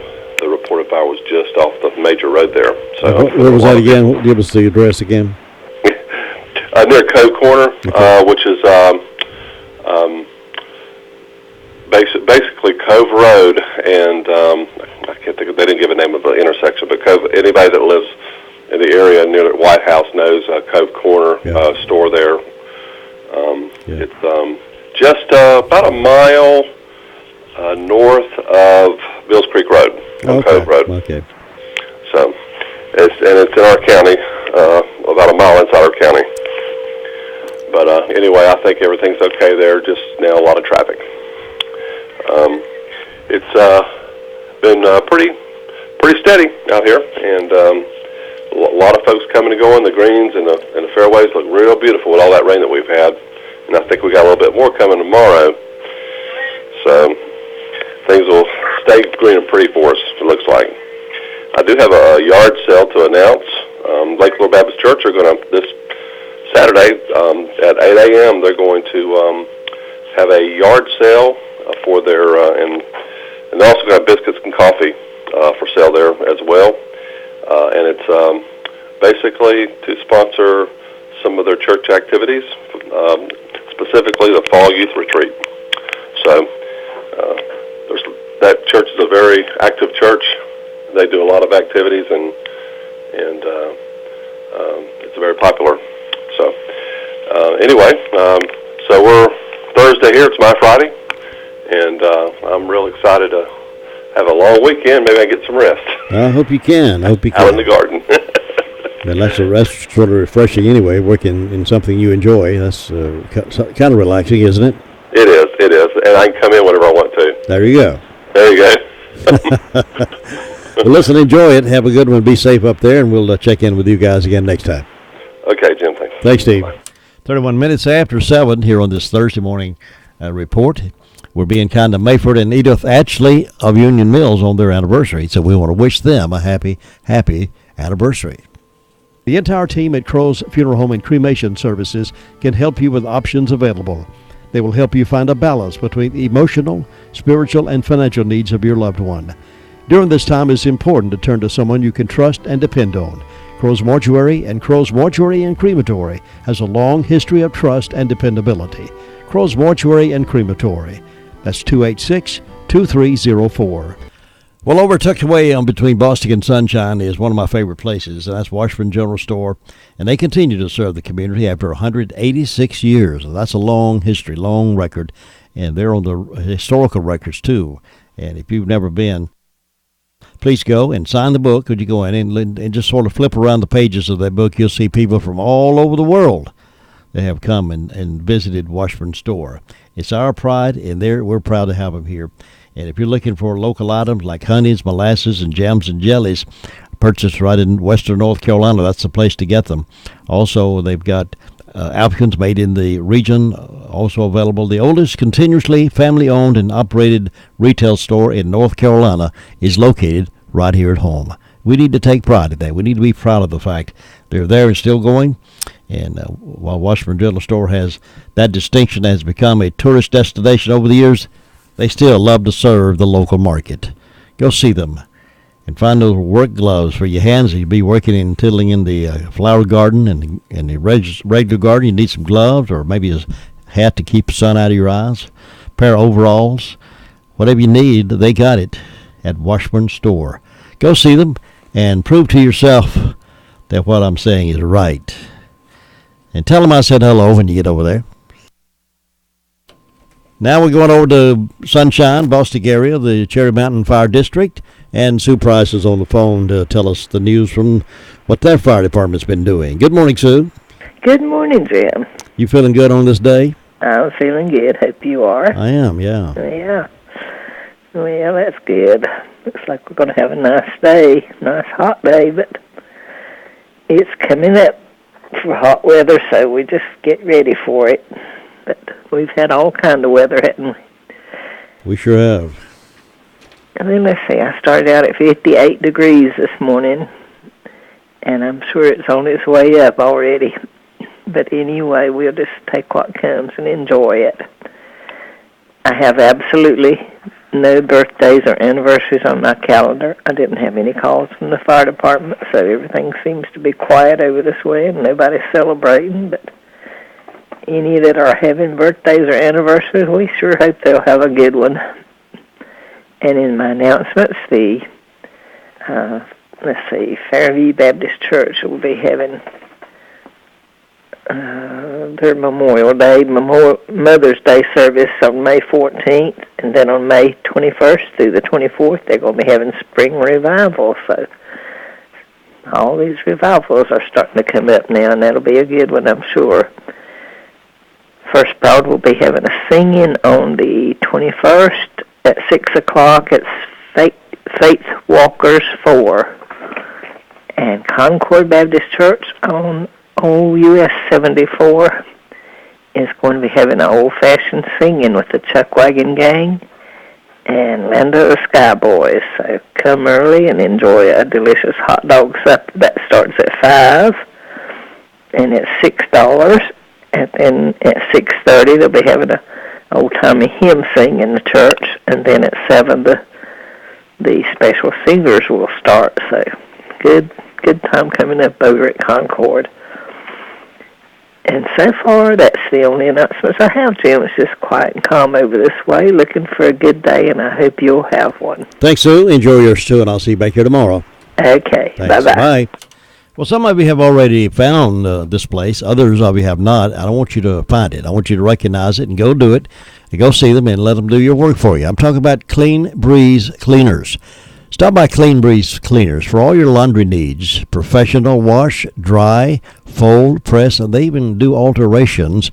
reported fire was just off the major road there. So where was that again? Give us the address again. Near Cove Corner, okay. Which is basically Cove Road, and I can't think of, they didn't give a name of the intersection, but Cove, anybody that lives in the area near the White House knows Cove Corner store there. It's just about a mile north of Bills Creek Road, on Cove Road. Okay. So, it's in our county, about a mile inside our county. But anyway, I think everything's okay there. Just now a lot of traffic. It's been pretty steady out here, and a lot of folks coming and going. The greens and the fairways look real beautiful with all that rain that we've had, and I think we got a little bit more coming tomorrow. So things will stay green and pretty for us, it looks like. I do have a yard sale to announce. Lake Lord Baptist Church are going to, this Saturday at 8 a.m., they're going to have a yard sale for their, and they're also going to have biscuits and coffee for sale there as well. And it's basically to sponsor some of their church activities, specifically the Fall Youth Retreat. So that church is a very active church. They do a lot of activities, and it's very popular. So anyway, so we're Thursday here. It's my Friday, and I'm real excited to have a long weekend. Maybe I get some rest. I hope you can. Out in the garden. And that's sort of refreshing anyway, working in something you enjoy. That's kind of relaxing, isn't it? It is. And I can come in whenever I want to. There you go. There you go. Well, listen, enjoy it. Have a good one. Be safe up there, and we'll check in with you guys again next time. Okay, Jim, thanks. Thanks, Steve. 31 minutes after 7 here on this Thursday morning report. We're being kind to Mayford and Edith Atchley of Union Mills on their anniversary, so we want to wish them a happy, happy anniversary. The entire team at Crow's Funeral Home and Cremation Services can help you with options available. They will help you find a balance between the emotional, spiritual, and financial needs of your loved one. During this time, it's important to turn to someone you can trust and depend on. Crow's Mortuary and Crow's Mortuary and Crematory has a long history of trust and dependability. Crow's Mortuary and Crematory. That's 286-2304. Well, over tucked away between Boston and Sunshine is one of my favorite places, and that's Washburn General Store. And they continue to serve the community after 186 years. And that's a long history, long record. And they're on the historical records, too. And if you've never been, please go and sign the book. Could you go in and just sort of flip around the pages of that book? You'll see people from all over the world that have come and visited Washburn Store. It's our pride, and we're proud to have them here. And if you're looking for local items like honeys, molasses, and jams and jellies, purchased right in western North Carolina, that's the place to get them. Also, they've got applicants made in the region, also available. The oldest continuously family-owned and operated retail store in North Carolina is located right here at home. We need to take pride in that. We need to be proud of the fact they're there and still going. And while Washburn General Store has that distinction, has become a tourist destination over the years, they still love to serve the local market. Go see them and find those work gloves for your hands. You'll be working and tiddling in the flower garden and the regular garden. You need some gloves or maybe a hat to keep the sun out of your eyes, a pair of overalls. Whatever you need, they got it at Washburn Store. Go see them and prove to yourself that what I'm saying is right. And tell them I said hello when you get over there. Now we're going over to Sunshine, Boston area, the Cherry Mountain Fire District, and Sue Price is on the phone to tell us the news from what their fire department's been doing. Good morning, Sue. Good morning, Jim. You feeling good on this day? I'm feeling good. Hope you are. I am, yeah. Yeah. Well, that's good. Looks like we're going to have a nice day, nice hot day, but it's coming up for hot weather, so we just get ready for it. But we've had all kind of weather, haven't we? We sure have. And then let's see, I started out at 58 degrees this morning, and I'm sure it's on its way up already. But anyway, we'll just take what comes and enjoy it. I have absolutely no birthdays or anniversaries on my calendar. I didn't have any calls from the fire department, so everything seems to be quiet over this way, and nobody's celebrating, but any that are having birthdays or anniversaries, we sure hope they'll have a good one. And in my announcements, Fairview Baptist Church will be having their Memorial Day, Mother's Day service on May 14th, and then on May 21st through the 24th, they're going to be having spring revival. So all these revivals are starting to come up now, and that'll be a good one, I'm sure. First Broad will be having a singing on the 21st at 6 o'clock. It's Faith Walkers 4. And Concord Baptist Church on US 74 is going to be having an old-fashioned singing with the Chuck Wagon Gang and Lando the Skyboys. So come early and enjoy a delicious hot dog supper. That starts at 5, and it's $6. And then at 6:30 they'll be having an old-timey hymn sing in the church, and then at 7 the special singers will start. So good time coming up over at Concord. And so far, that's the only announcements I have, Jim. It's just quiet and calm over this way, looking for a good day, and I hope you'll have one. Thanks, Sue. Enjoy yours, too, and I'll see you back here tomorrow. Okay. Thanks. Bye-bye. Bye. Well, some of you have already found this place. Others of you have not. I don't want you to find it. I want you to recognize it and go do it. And go see them and let them do your work for you. I'm talking about Clean Breeze Cleaners. Stop by Clean Breeze Cleaners for all your laundry needs. Professional wash, dry, fold, press, and they even do alterations,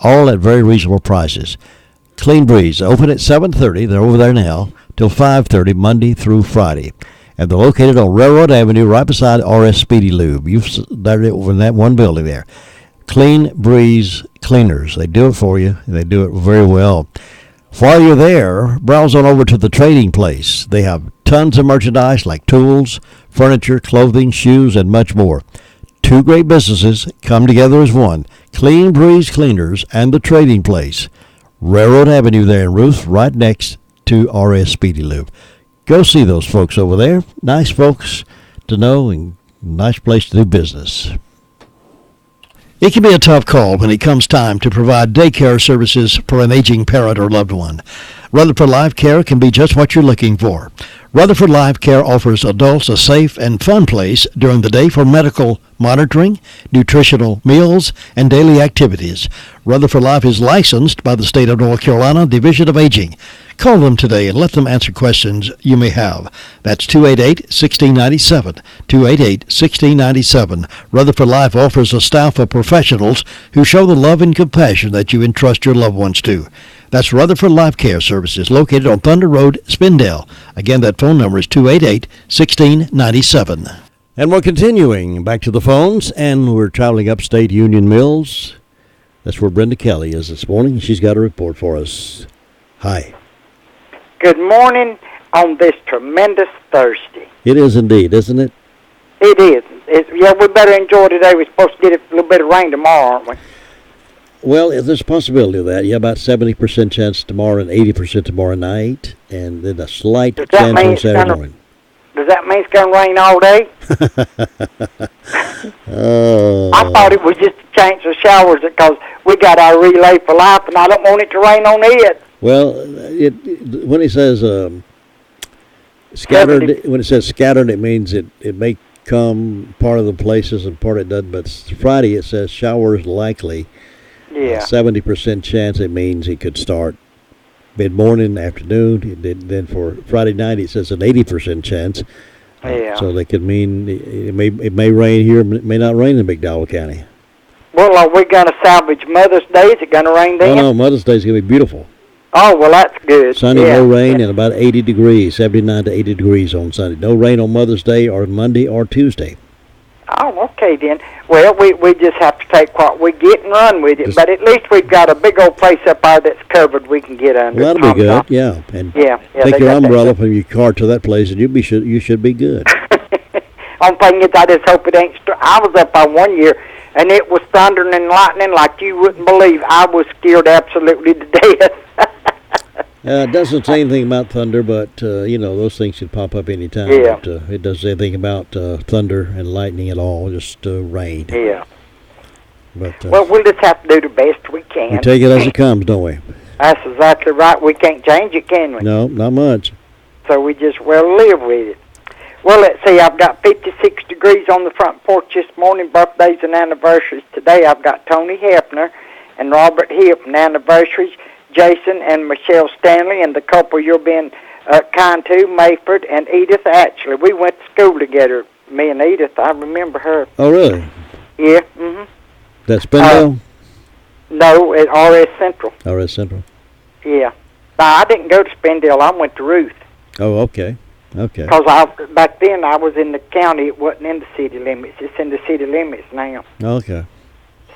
all at very reasonable prices. Clean Breeze, open at 7:30. They're over there now till 5:30, Monday through Friday. And they're located on Railroad Avenue right beside RS Speedy Lube. They're over in that one building there. Clean Breeze Cleaners. They do it for you, and they do it very well. While you're there, browse on over to the Trading Place. They have tons of merchandise like tools, furniture, clothing, shoes, and much more. Two great businesses come together as one. Clean Breeze Cleaners and the Trading Place. Railroad Avenue there in Ruth, right next to RS Speedy Lube. Go see those folks over there. Nice folks to know and nice place to do business. It can be a tough call when it comes time to provide daycare services for an aging parent or loved one. Rutherford Life Care can be just what you're looking for. Rutherford Life Care offers adults a safe and fun place during the day for medical monitoring, nutritional meals, and daily activities. Rutherford Life is licensed by the state of North Carolina Division of Aging. Call them today and let them answer questions you may have. That's 288-1697, 288-1697. Rutherford Life offers a staff of professionals who show the love and compassion that you entrust your loved ones to. That's Rutherford Life Care Services, located on Thunder Road, Spindale. Again, that phone number is 288-1697. And we're continuing back to the phones, and we're traveling upstate Union Mills. That's where Brenda Kelly is this morning. She's got a report for us. Hi. Good morning on this tremendous Thursday. It is indeed, isn't it? It is. Yeah, we better enjoy today. We're supposed to get a little bit of rain tomorrow, aren't we? Well, there's a possibility of that. Yeah, about 70% chance tomorrow and 80% tomorrow night, and then a slight chance on Saturday morning. Does that mean it's going to rain all day? I thought it was just a chance of showers because we got our relay for life, and I don't want it to rain on it. Well, when it says scattered, when it says scattered, it means it may come part of the places and part it doesn't. But Friday it says showers likely. Yeah. 70% chance. It means it could start mid-morning, afternoon. Then for Friday night it says an 80% chance. Yeah. So that could mean it may rain here, it may not rain in McDowell County. Well, are we going to salvage Mother's Day? Is it going to rain then? Oh, no, Mother's Day is going to be beautiful. Oh, well, that's good. Sunny, no rain, and about 80 degrees, 79 to 80 degrees on Sunday. No rain on Mother's Day or Monday or Tuesday. Oh, okay then. Well, we just have to take what we get and run with it. But at least we've got a big old place up there that's covered we can get under. Well, that'll be good, yeah. And take your umbrella from your car to that place, and you should be good. Only thing is, I just hope it ain't. I was up there one year, and it was thundering and lightning like you wouldn't believe. I was scared absolutely to death. It doesn't say anything about thunder, but, those things could pop up any time. Yeah. But, it doesn't say anything about thunder and lightning at all, just rain. Yeah. But, well, we'll just have to do the best we can. We take it as it comes, don't we? That's exactly right. We can't change it, can we? No, not much. So we just live with it. Well, let's see. I've got 56 degrees on the front porch this morning. Birthdays and anniversaries today. I've got Tony Hefner and Robert Hip, anniversaries. Jason and Michelle Stanley, and the couple you're being kind to, Mayford and Edith Ashley. We went to school together, me and Edith. I remember her. Oh, really? Yeah. Mm-hmm. That's Spindale? No, at RS Central. RS Central. Yeah. Now, I didn't go to Spindale. I went to Ruth. Oh, okay. Okay. Because back then I was in the county. It wasn't in the city limits. It's in the city limits now. Okay.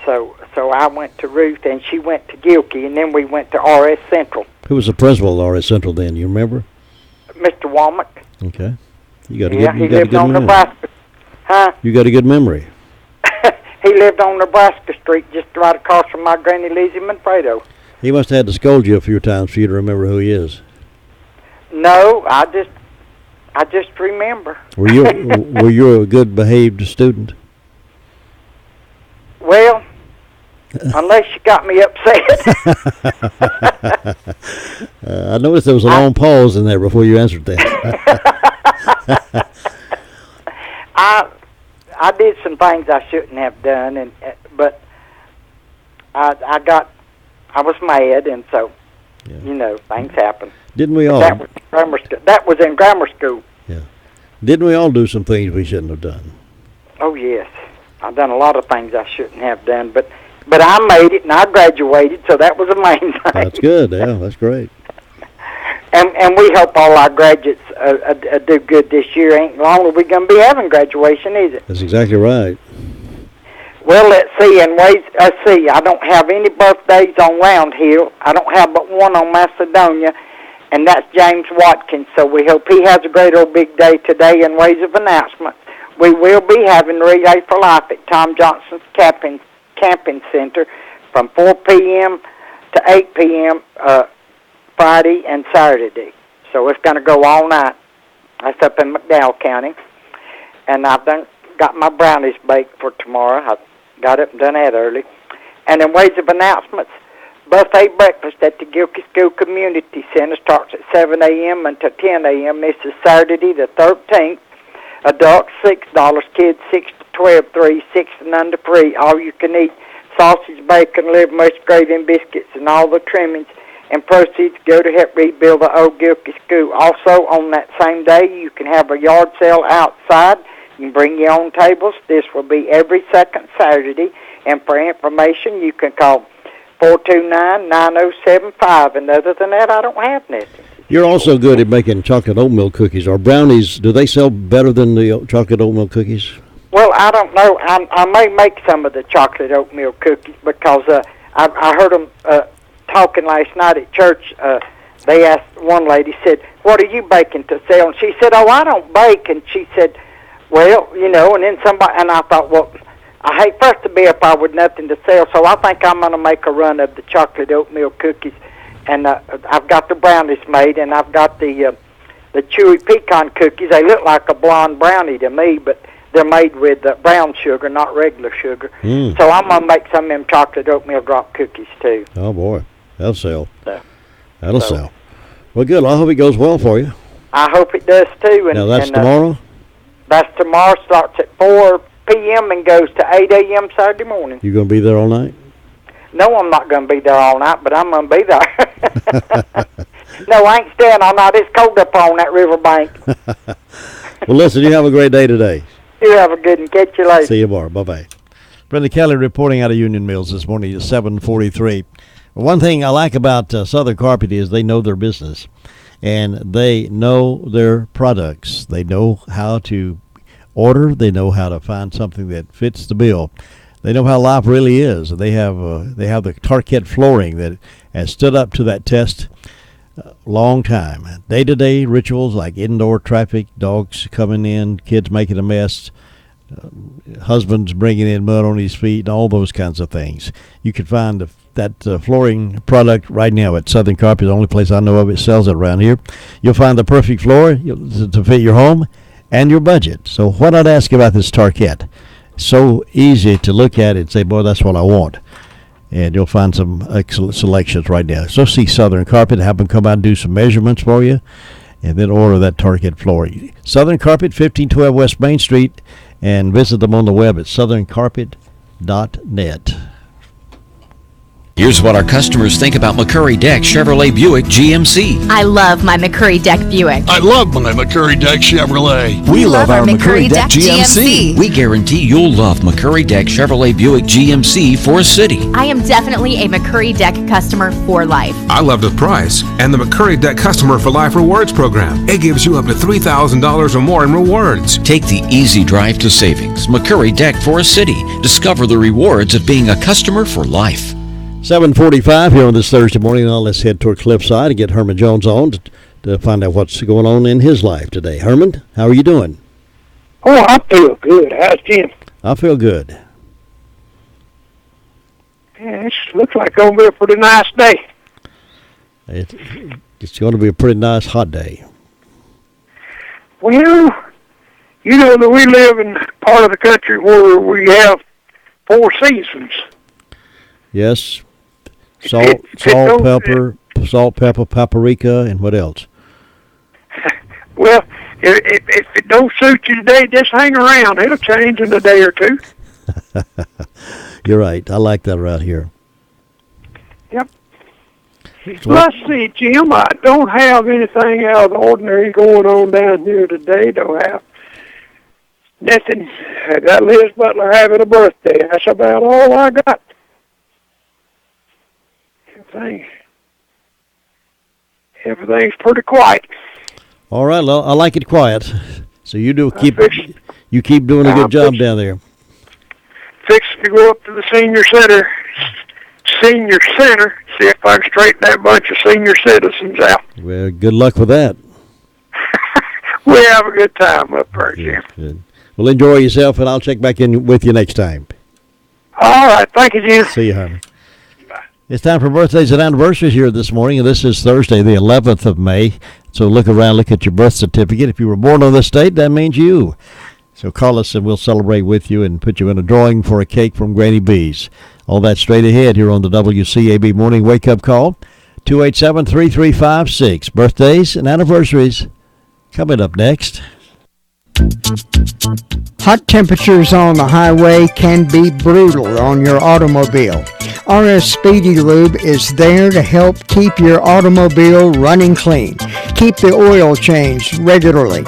So I went to Ruth, and she went to Gilkey, and then we went to RS Central. Who was the principal of RS Central then? You remember? Mr. Womack. Okay. You got a he lived on memory. Nebraska. Huh? You got a good memory. He lived on Nebraska Street, just right across from my Granny Lizzie Manfredo. He must have had to scold you a few times for you to remember who he is. No, I just remember. Were you a good behaved student? Well, unless you got me upset. I noticed there was a long pause in there before you answered that. I did some things I shouldn't have done, but I was mad, and so things happen. Didn't we all? That was in grammar school. Yeah. Didn't we all do some things we shouldn't have done? Oh yes, I've done a lot of things I shouldn't have done, but I made it and I graduated, so that was the main thing. That's good. Yeah, that's great. And we help all our graduates do good this year. Ain't long as we going to be having graduation, is it? That's exactly right. Well, let's see. I don't have any birthdays on Round Hill. I don't have but one on Macedonia, and that's James Watkins. So we hope he has a great old big day today. In ways of announcements, we will be having Relay for Life at Tom Johnson's Camping Center from 4 p.m. to 8 p.m. Friday and Saturday. So it's going to go all night. That's up in McDowell County. And I've got my brownies baked for tomorrow. I got up and done that early. And in ways of announcements, buffet breakfast at the Gilkey School Community Center starts at 7 a.m. until 10 a.m. This is Saturday the 13th. Adults $6, kids 6 to 12, 3, 6 and under free. All you can eat sausage, bacon, liver mush, gravy, and biscuits, and all the trimmings. And proceeds go to help rebuild the old Gilkey School. Also, on that same day, you can have a yard sale outside. You can bring your own tables. This will be every second Saturday. And for information, you can call 429-9075. And other than that, I don't have nothing. You're also good at making chocolate oatmeal cookies. Are brownies, do they sell better than the chocolate oatmeal cookies? Well, I don't know. I may make some of the chocolate oatmeal cookies because I heard them talking last night at church. They asked, one lady said, "What are you baking to sell?" And she said, "Oh, I don't bake." And she said, "Well, and then somebody," and I thought, well, I hate first to be up there with nothing to sell, so I think I'm going to make a run of the chocolate oatmeal cookies. And I've got the brownies made, and I've got the chewy pecan cookies. They look like a blonde brownie to me, but they're made with brown sugar, not regular sugar. So I'm going to make some of them chocolate oatmeal drop cookies, too. Oh, boy. That'll sell. So, That'll sell. Well, good. I hope it goes well for you. I hope it does, too. And, now, that's tomorrow? That's tomorrow. Starts at 4 p.m. and goes to 8 a.m. Saturday morning. You going to be there all night? No, I'm not going to be there all night, but I'm going to be there. No, I ain't staying all night. It's cold up on that riverbank. Well, listen, you have a great day today. You have a good one. Catch you later. See you tomorrow. Bye-bye. Brenda Kelly reporting out of Union Mills this morning at 7:43. One thing I like about Southern Carpet is they know their business, and they know their products. They know how to order. They know how to find something that fits the bill. They know how life really is. They have the Tarkett flooring that has stood up to that test a long time. Day-to-day rituals like indoor traffic, dogs coming in, kids making a mess, husbands bringing in mud on his feet, and all those kinds of things. You can find that flooring product right now at Southern Carpet. The only place I know of it sells it around here. You'll find the perfect floor to fit your home and your budget. So why not ask about this Tarkett? So easy to look at it and say, boy, that's what I want. And you'll find some excellent selections right now. So see Southern Carpet, have them come out and do some measurements for you, and then order that Tarkett flooring. Southern Carpet, 1512 West Main Street, and visit them on the web at southerncarpet.net. Here's what our customers think about McCurry Deck Chevrolet Buick GMC. I love my McCurry Deck Buick. I love my McCurry Deck Chevrolet. We love our McCurry Deck GMC. We guarantee you'll love McCurry Deck Chevrolet Buick GMC for a city. I am definitely a McCurry Deck customer for life. I love the price and the McCurry Deck Customer for Life Rewards program. It gives you up to $3,000 or more in rewards. Take the easy drive to savings. McCurry Deck for a city. Discover the rewards of being a customer for life. 7:45 here on this Thursday morning. Now let's head toward Cliffside and get Herman Jones on to find out what's going on in his life today. Herman, how are you doing? Oh, I feel good. How's Jim? I feel good. Yeah, it looks like it's going to be a pretty nice day. It's going to be a pretty nice hot day. Well, you know that we live in part of the country where we have 4 seasons. Yes. Salt, pepper, paprika, and what else? Well, if it don't suit you today, just hang around. It'll change in a day or two. You're right. I like that right here. Yep. Let's see, Jim. I don't have anything out of the ordinary going on down here today. Don't have nothing. I got Liz Butler having a birthday. That's about all I got. Everything's pretty quiet. All right, well, I like it quiet. So you keep doing a good job down there. Fixing to go up to the senior center, see if I can straighten that bunch of senior citizens out. Well, good luck with that. We have a good time up there, Jim. Good. Well, enjoy yourself, and I'll check back in with you next time. All right, thank you, Jim. See you, honey. It's time for birthdays and anniversaries here this morning, and this is Thursday, the 11th of May. So look around, look at your birth certificate. If you were born on this date, that means you. So call us, and we'll celebrate with you and put you in a drawing for a cake from Granny B's. All that straight ahead here on the WCAB Morning Wake Up Call. 287-3356. Birthdays and anniversaries coming up next. Hot temperatures on the highway can be brutal on your automobile. RS Speedy Lube is there to help keep your automobile running clean. Keep the oil changed regularly.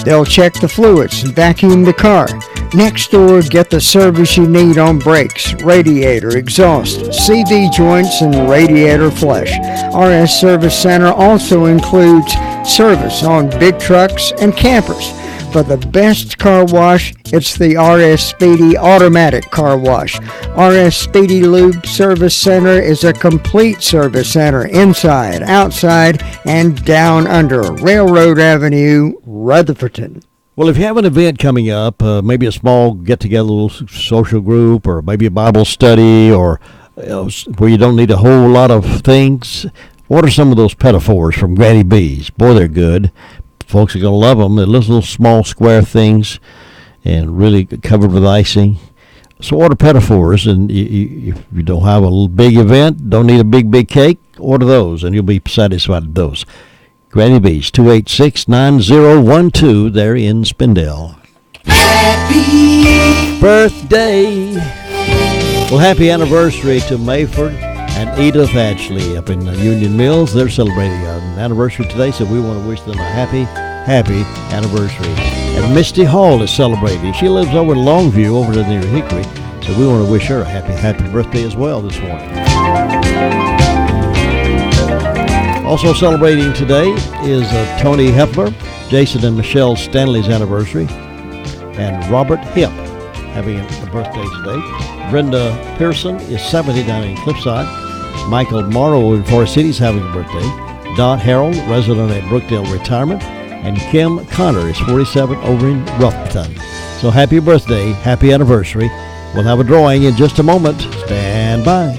They'll check the fluids and vacuum the car. Next door, get the service you need on brakes, radiator, exhaust, CV joints, and radiator flush. RS Service Center also includes service on big trucks and campers. For the best car wash, it's the RS Speedy Automatic Car Wash. RS Speedy Lube Service Center is a complete service center inside, outside, and down under Railroad Avenue, Rutherfordton. Well, if you have an event coming up, maybe a small get-together, little social group, or maybe a Bible study, or where you don't need a whole lot of things, order some of those pedophores from Granny B's. Boy, they're good. Folks are going to love them. They're little small square things and really covered with icing. So order pedophores, and if you don't have a big event, don't need a big cake, order those, and you'll be satisfied with those. Granny B's, 286-9012, there in Spindale. Happy birthday. Well, happy anniversary to Mayford and Edith Ashley up in Union Mills. They're celebrating an anniversary today, so we want to wish them a happy anniversary. And Misty Hall is celebrating. She lives over in Longview, over near Hickory, so we want to wish her a happy birthday as well this morning. Also celebrating today is Tony Hepler, Jason and Michelle Stanley's anniversary, and Robert Hip having a birthday today. Brenda Pearson is 70 down in Cliffside. Michael Morrow in Forest City is having a birthday. Don Harold, resident at Brookdale Retirement. And Kim Connor is 47 over in Ruffton. So happy birthday, happy anniversary. We'll have a drawing in just a moment. Stand by.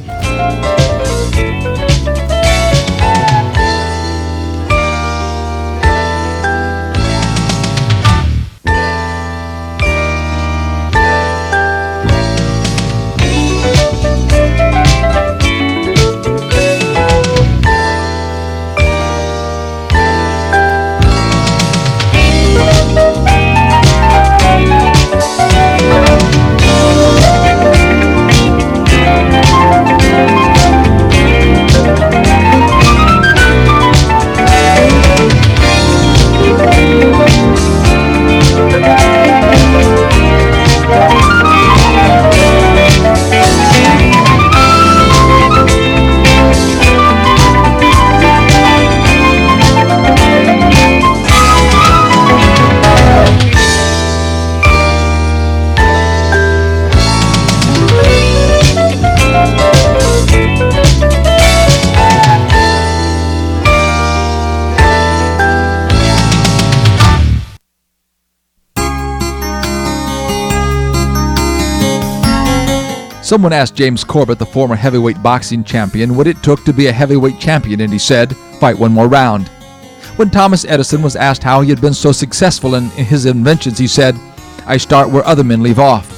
Someone asked James Corbett, the former heavyweight boxing champion, what it took to be a heavyweight champion, and he said, fight one more round. When Thomas Edison was asked how he had been so successful in his inventions, he said, I start where other men leave off.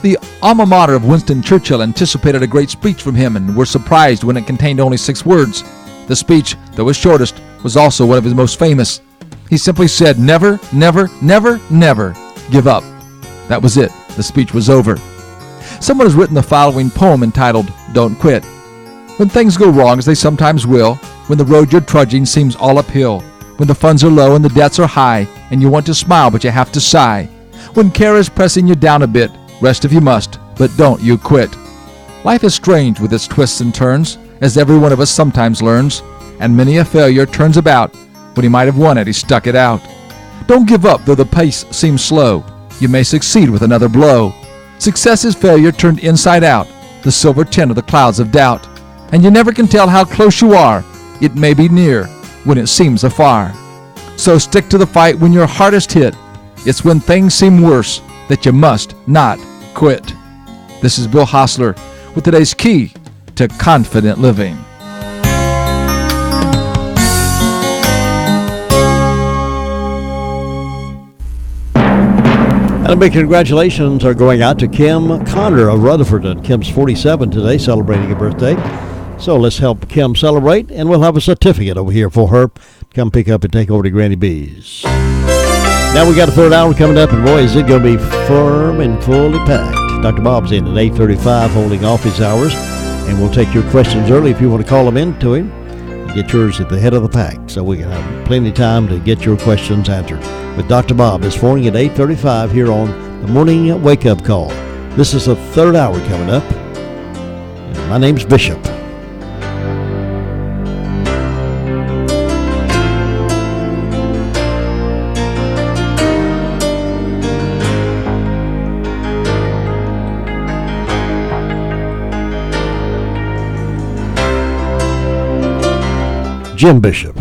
The alma mater of Winston Churchill anticipated a great speech from him and were surprised when it contained only 6 words. The speech, though his shortest, was also one of his most famous. He simply said, never, never, never, never give up. That was it. The speech was over. Someone has written the following poem entitled, Don't Quit. When things go wrong, as they sometimes will, when the road you're trudging seems all uphill, when the funds are low and the debts are high, and you want to smile but you have to sigh, when care is pressing you down a bit, rest if you must, but don't you quit. Life is strange with its twists and turns, as every one of us sometimes learns, and many a failure turns about When he might have won it, he stuck it out. Don't give up though the pace seems slow. You may succeed with another blow. Success is failure turned inside out, the silver tint of the clouds of doubt. And you never can tell how close you are. It may be near when it seems afar. So stick to the fight when you're hardest hit. It's when things seem worse that you must not quit. This is Bill Hostler with today's key to confident living. And a big congratulations are going out to Kim Connor of Rutherford. And Kim's 47 today, celebrating a birthday. So let's help Kim celebrate, and we'll have a certificate over here for her. Come pick up and take over to Granny B's. Now we got a third hour coming up, and boy, is it going to be firm and fully packed. Dr. Bob's in at 8:35, holding office hours, and we'll take your questions early if you want to call them in to him. Get yours at the head of the pack, so we can have plenty of time to get your questions answered. With Dr. Bob this morning at 8:35 here on the Morning Wake Up Call. This is the third hour coming up. And my name's Bishop. Jim Bishop.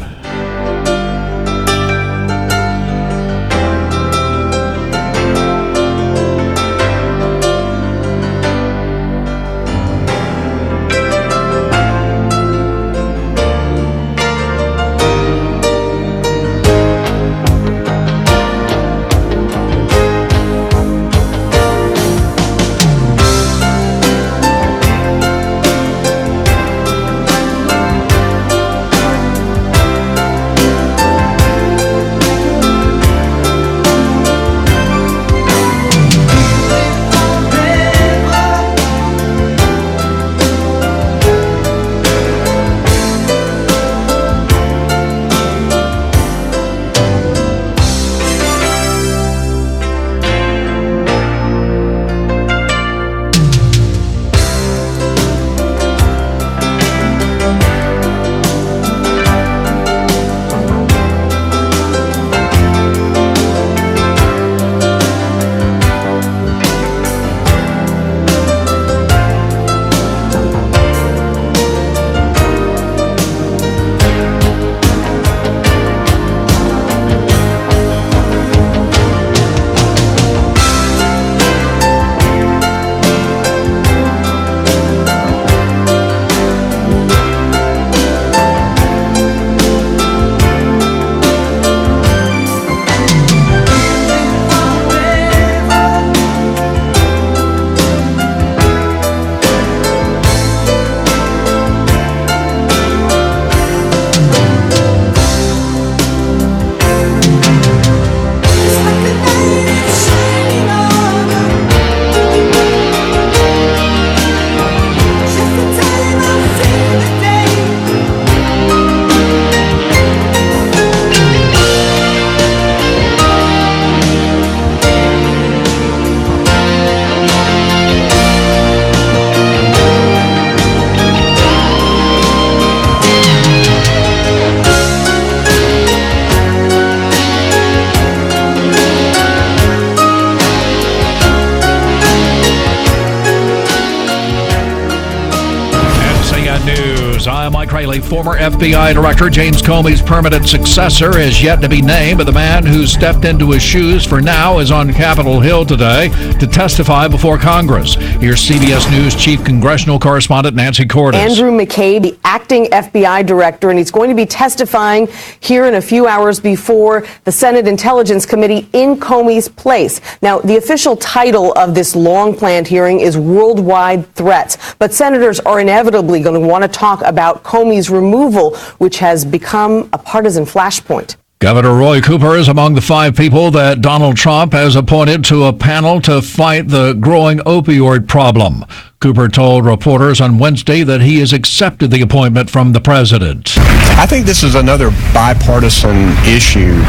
Former FBI Director James Comey's permanent successor is yet to be named, but the man who stepped into his shoes for now is on Capitol Hill today to testify before Congress. Here's CBS News Chief Congressional Correspondent Nancy Cordes. Andrew McCabe, the acting FBI Director, and he's going to be testifying here in a few hours before the Senate Intelligence Committee in Comey's place. Now, the official title of this long-planned hearing is Worldwide Threats, but senators are inevitably going to want to talk about Comey's removal, which has become a partisan flashpoint. Governor Roy Cooper is among the 5 people that Donald Trump has appointed to a panel to fight the growing opioid problem. Cooper told reporters on Wednesday that he has accepted the appointment from the president. I think this is another bipartisan issue.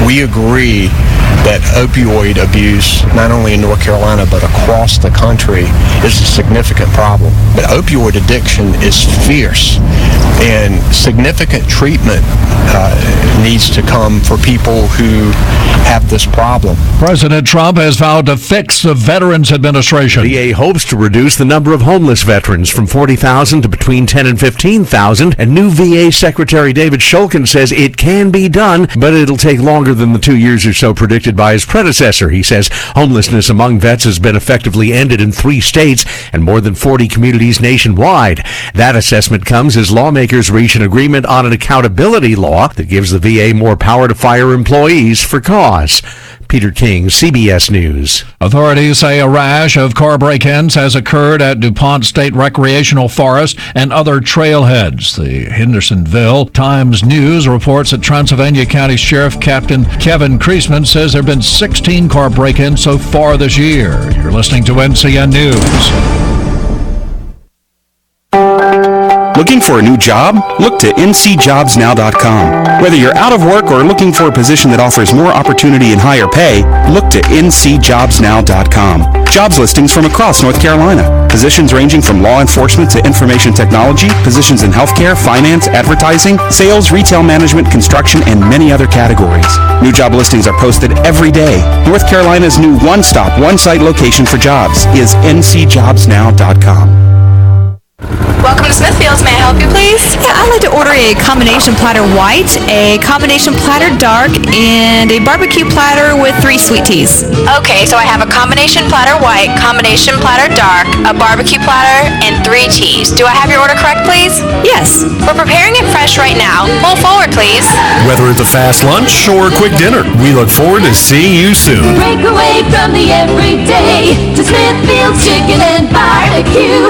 We agree that opioid abuse, not only in North Carolina but across the country, is a significant problem. But opioid addiction is fierce, and significant treatment needs to come for people who have this problem. President Trump has vowed to fix the Veterans Administration. The VA hopes to reduce the number of homeless veterans from 40,000 to between 10 and 15,000, and new VA Secretary David Shulkin says it can be done, but it'll take longer than the 2 years or so predicted by his predecessor. He says homelessness among vets has been effectively ended in 3 states and more than 40 communities nationwide. That assessment comes as lawmakers reach an agreement on an accountability law that gives the VA more power to fire employees for cause. Peter King, CBS News. Authorities say a rash of car break-ins has occurred at DuPont State Recreational Forest and other trailheads. The Hendersonville Times-News reports that Transylvania County Sheriff Captain Kevin Kreisman says there have been 16 car break-ins so far this year. You're listening to NCN News. Looking for a new job? Look to ncjobsnow.com. Whether you're out of work or looking for a position that offers more opportunity and higher pay, look to ncjobsnow.com. Jobs listings from across North Carolina. Positions ranging from law enforcement to information technology, positions in healthcare, finance, advertising, sales, retail management, construction, and many other categories. New job listings are posted every day. North Carolina's new one-stop, one-site location for jobs is ncjobsnow.com. Welcome to Smithfield's. May I help you, please? Yeah, I'd like to order a combination platter white, a combination platter dark, and a barbecue platter with 3 sweet teas. Okay, so I have a combination platter white, combination platter dark, a barbecue platter, and 3 teas. Do I have your order correct, please? Yes. We're preparing it fresh right now. Pull forward, please. Whether it's a fast lunch or a quick dinner, we look forward to seeing you soon. Break away from the everyday to Smithfield's Chicken and Barbecue.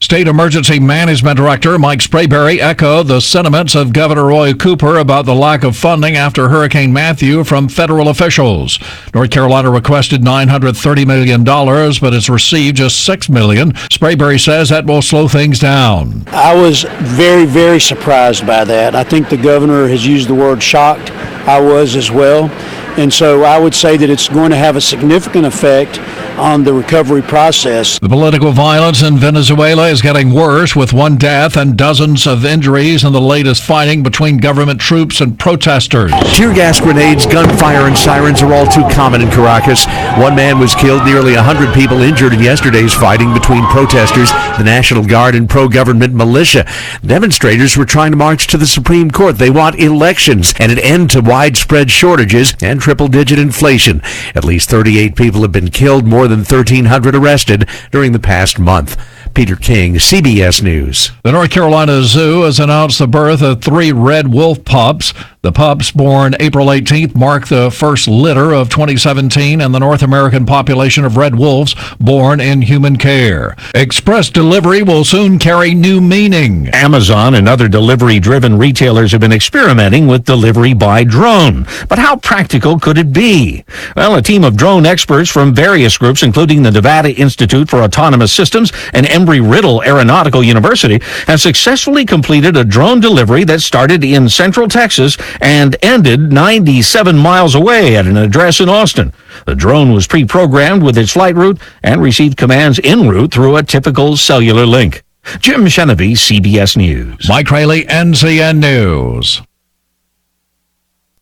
State Emergency Management Director Mike Sprayberry echoed the sentiments of Governor Roy Cooper about the lack of funding after Hurricane Matthew from federal officials. North Carolina requested $930 million, but it's received just $6 million. Sprayberry says that will slow things down. I was very, very surprised by that. I think the governor has used the word shocked. I was as well. And so I would say that it's going to have a significant effect on the recovery process. The political violence in Venezuela is getting worse, with 1 death and dozens of injuries in the latest fighting between government troops and protesters. Tear gas grenades, gunfire, and sirens are all too common in Caracas. 1 man was killed, nearly 100 people injured in yesterday's fighting between protesters, the National Guard, and pro-government militia. Demonstrators were trying to march to the Supreme Court. They want elections and an end to widespread shortages and triple-digit inflation. At least 38 people have been killed, more than 1,300 arrested during the past month. Peter King, CBS News. The North Carolina Zoo has announced the birth of 3 red wolf pups. The pups, born April 18th, mark the first litter of 2017 in the North American population of red wolves born in human care. Express delivery will soon carry new meaning. Amazon and other delivery-driven retailers have been experimenting with delivery by drone. But how practical could it be? Well, a team of drone experts from various groups, including the Nevada Institute for Autonomous Systems and Embry-Riddle Aeronautical University, have successfully completed a drone delivery that started in Central Texas and ended 97 miles away at an address in Austin. The drone was pre-programmed with its flight route and received commands en route through a typical cellular link. Jim Shenevy, CBS News. Mike Rayleigh, NCN News.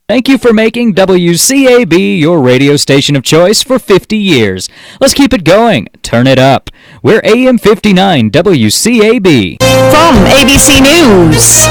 Thank you for making WCAB your radio station of choice for 50 years. Let's keep it going. Turn it up. We're AM 59 WCAB. From ABC News,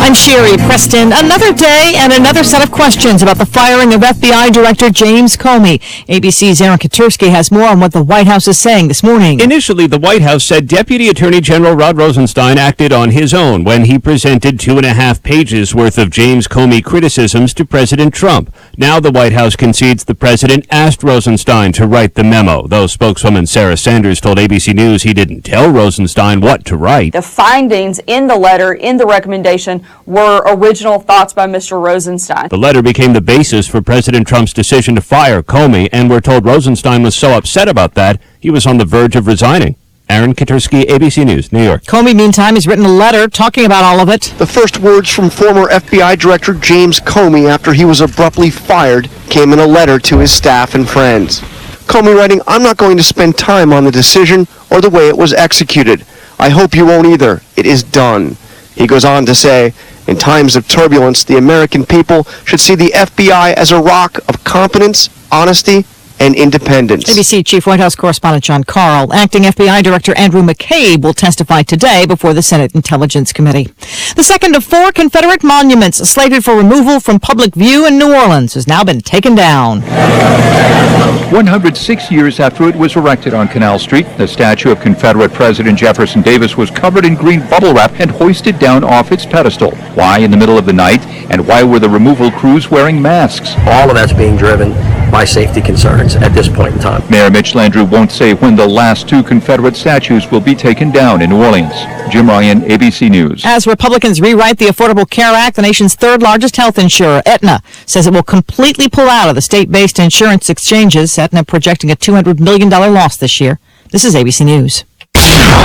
I'm Sherry Preston. Another day and another set of questions about the firing of FBI Director James Comey. ABC's Aaron Katursky has more on what the White House is saying this morning. Initially, the White House said Deputy Attorney General Rod Rosenstein acted on his own when he presented 2.5 pages worth of James Comey criticisms to President Trump. Now the White House concedes the president asked Rosenstein to write the memo, though spokeswoman Sarah Sanders told ABC News he didn't tell Rosenstein what to write. The findings in the letter, in the recommendation, investigation were original thoughts by Mr. Rosenstein. The letter became the basis for President Trump's decision to fire Comey, and we're told Rosenstein was so upset about that, he was on the verge of resigning. Aaron Katursky, ABC News, New York. Comey, meantime, has written a letter talking about all of it. The first words from former FBI Director James Comey after he was abruptly fired came in a letter to his staff and friends. Comey writing, "I'm not going to spend time on the decision or the way it was executed. I hope you won't either. It is done." He goes on to say, "In times of turbulence, the American people should see the FBI as a rock of competence, honesty, and independence." ABC Chief White House Correspondent John Karl. Acting FBI Director Andrew McCabe will testify today before the Senate Intelligence Committee. The second of 4 Confederate monuments slated for removal from public view in New Orleans has now been taken down. 106 years after it was erected on Canal Street, the statue of Confederate President Jefferson Davis was covered in green bubble wrap and hoisted down off its pedestal. Why in the middle of the night, and why were the removal crews wearing masks? All of that's being driven by safety concerns at this point in time. Mayor Mitch Landrieu won't say when the last 2 Confederate statues will be taken down in New Orleans. Jim Ryan, ABC News. As Republicans rewrite the Affordable Care Act, the nation's third largest health insurer, Aetna, says it will completely pull out of the state-based insurance exchanges. Aetna projecting a $200 million loss this year. This is ABC News.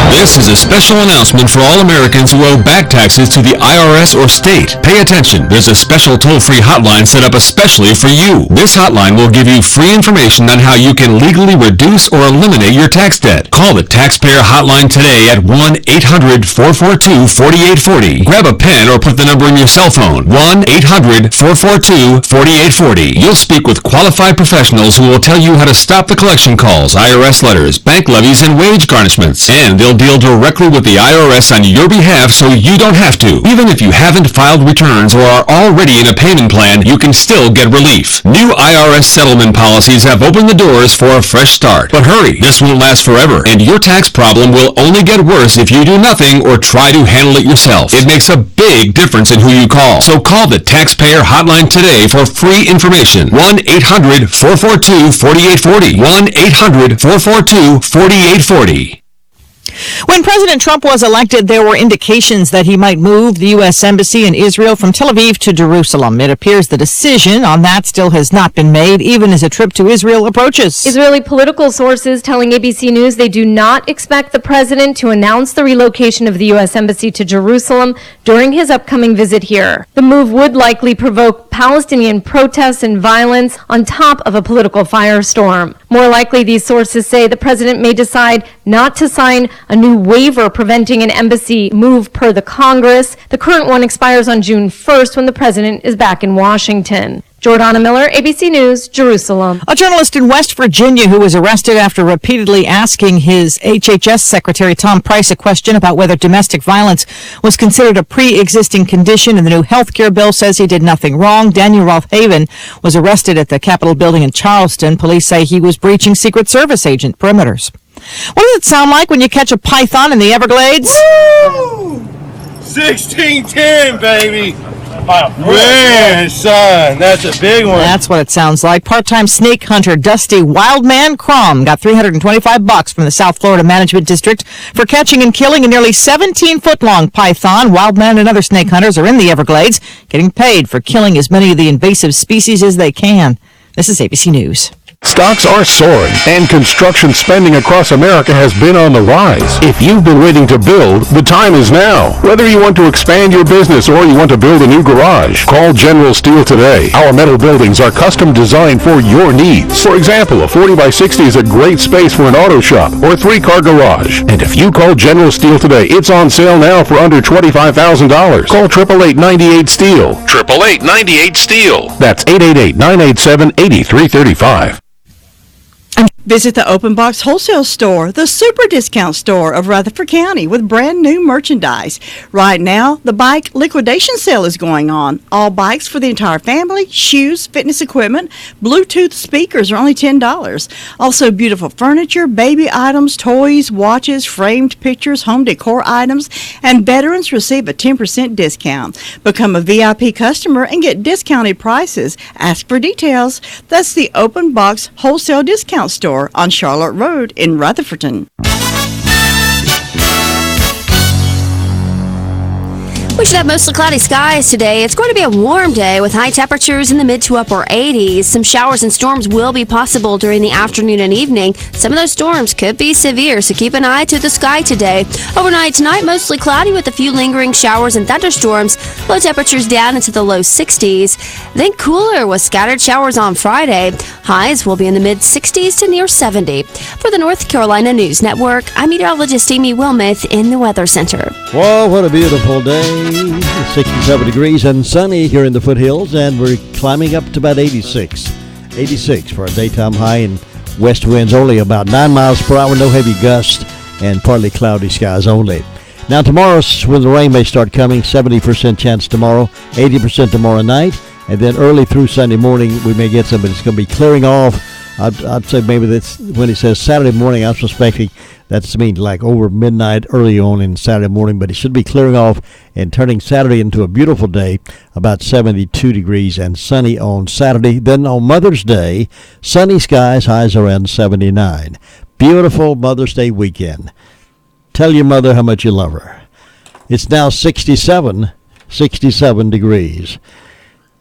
This is a special announcement for all Americans who owe back taxes to the IRS or state. Pay attention. There's a special toll-free hotline set up especially for you. This hotline will give you free information on how you can legally reduce or eliminate your tax debt. Call the taxpayer hotline today at 1-800-442-4840. Grab a pen or put the number in your cell phone. 1-800-442-4840. You'll speak with qualified professionals who will tell you how to stop the collection calls, IRS letters, bank levies, and wage garnishments. And they'll deal directly with the IRS on your behalf so you don't have to. Even if you haven't filed returns or are already in a payment plan, you can still get relief. New IRS settlement policies have opened the doors for a fresh start. But hurry, this won't last forever, and your tax problem will only get worse if you do nothing or try to handle it yourself. It makes a big difference in who you call. So call the taxpayer hotline today for free information. 1-800-442-4840. 1-800-442-4840. When President Trump was elected, there were indications that he might move the U.S. Embassy in Israel from Tel Aviv to Jerusalem. It appears the decision on that still has not been made, even as a trip to Israel approaches. Israeli political sources telling ABC News they do not expect the president to announce the relocation of the U.S. Embassy to Jerusalem during his upcoming visit here. The move would likely provoke Palestinian protests and violence on top of a political firestorm. More likely, these sources say the president may decide not to sign a new waiver preventing an embassy move per the Congress. The current one expires on June 1st when the president is back in Washington. Jordana Miller, ABC News, Jerusalem. A journalist in West Virginia who was arrested after repeatedly asking his HHS Secretary Tom Price a question about whether domestic violence was considered a pre-existing condition in the new health care bill says he did nothing wrong. Daniel Rothhaven was arrested at the Capitol building in Charleston. Police say he was breaching Secret Service agent perimeters. What does it sound like when you catch a python in the Everglades? Woo! 1610, baby. Man, son, that's a big one. That's what it sounds like. Part-time snake hunter Dusty Wildman Crum got $325 from the South Florida Management District for catching and killing a nearly 17-foot-long python. Wildman and other snake hunters are in the Everglades, getting paid for killing as many of the invasive species as they can. This is ABC News. Stocks are soaring, and construction spending across America has been on the rise. If you've been waiting to build, the time is now. Whether you want to expand your business or you want to build a new garage, call General Steel today. Our metal buildings are custom designed for your needs. For example, a 40 by 60 is a great space for an auto shop or a 3-car garage. And if you call General Steel today, it's on sale now for under $25,000. Call 888-98-STEEL. 888-98-STEEL. That's 888-987-8335. Visit the Open Box Wholesale Store, the super discount store of Rutherford County with brand new merchandise. Right now, the bike liquidation sale is going on. All bikes for the entire family, shoes, fitness equipment, Bluetooth speakers are only $10. Also beautiful furniture, baby items, toys, watches, framed pictures, home decor items, and veterans receive a 10% discount. Become a VIP customer and get discounted prices. Ask for details. That's the Open Box Wholesale Discount Store on Charlotte Road in Rutherfordton. We should have mostly cloudy skies today. It's going to be a warm day with high temperatures in the mid to upper 80s. Some showers and storms will be possible during the afternoon and evening. Some of those storms could be severe, so keep an eye to the sky today. Overnight tonight, mostly cloudy with a few lingering showers and thunderstorms. Low temperatures down into the low 60s. Then cooler with scattered showers on Friday. Highs will be in the mid 60s to near 70. For the North Carolina News Network, I'm meteorologist Amy Wilmoth in the Weather Center. Whoa, what a beautiful day. 67 degrees and sunny here in the foothills, and we're climbing up to about 86. 86 for a daytime high, and west winds only about 9 miles per hour, no heavy gusts, and partly cloudy skies only. Now tomorrow's when the rain may start coming, 70% chance tomorrow, 80% tomorrow night, and then early through Sunday morning we may get some, but it's going to be clearing off. I'd say maybe that's when he says Saturday morning, I'm suspecting that's means like over midnight early on in Saturday morning, but it should be clearing off and turning Saturday into a beautiful day, about 72 degrees and sunny on Saturday. Then on Mother's Day, sunny skies, highs around 79. Beautiful Mother's Day weekend. Tell your mother how much you love her. It's now 67 degrees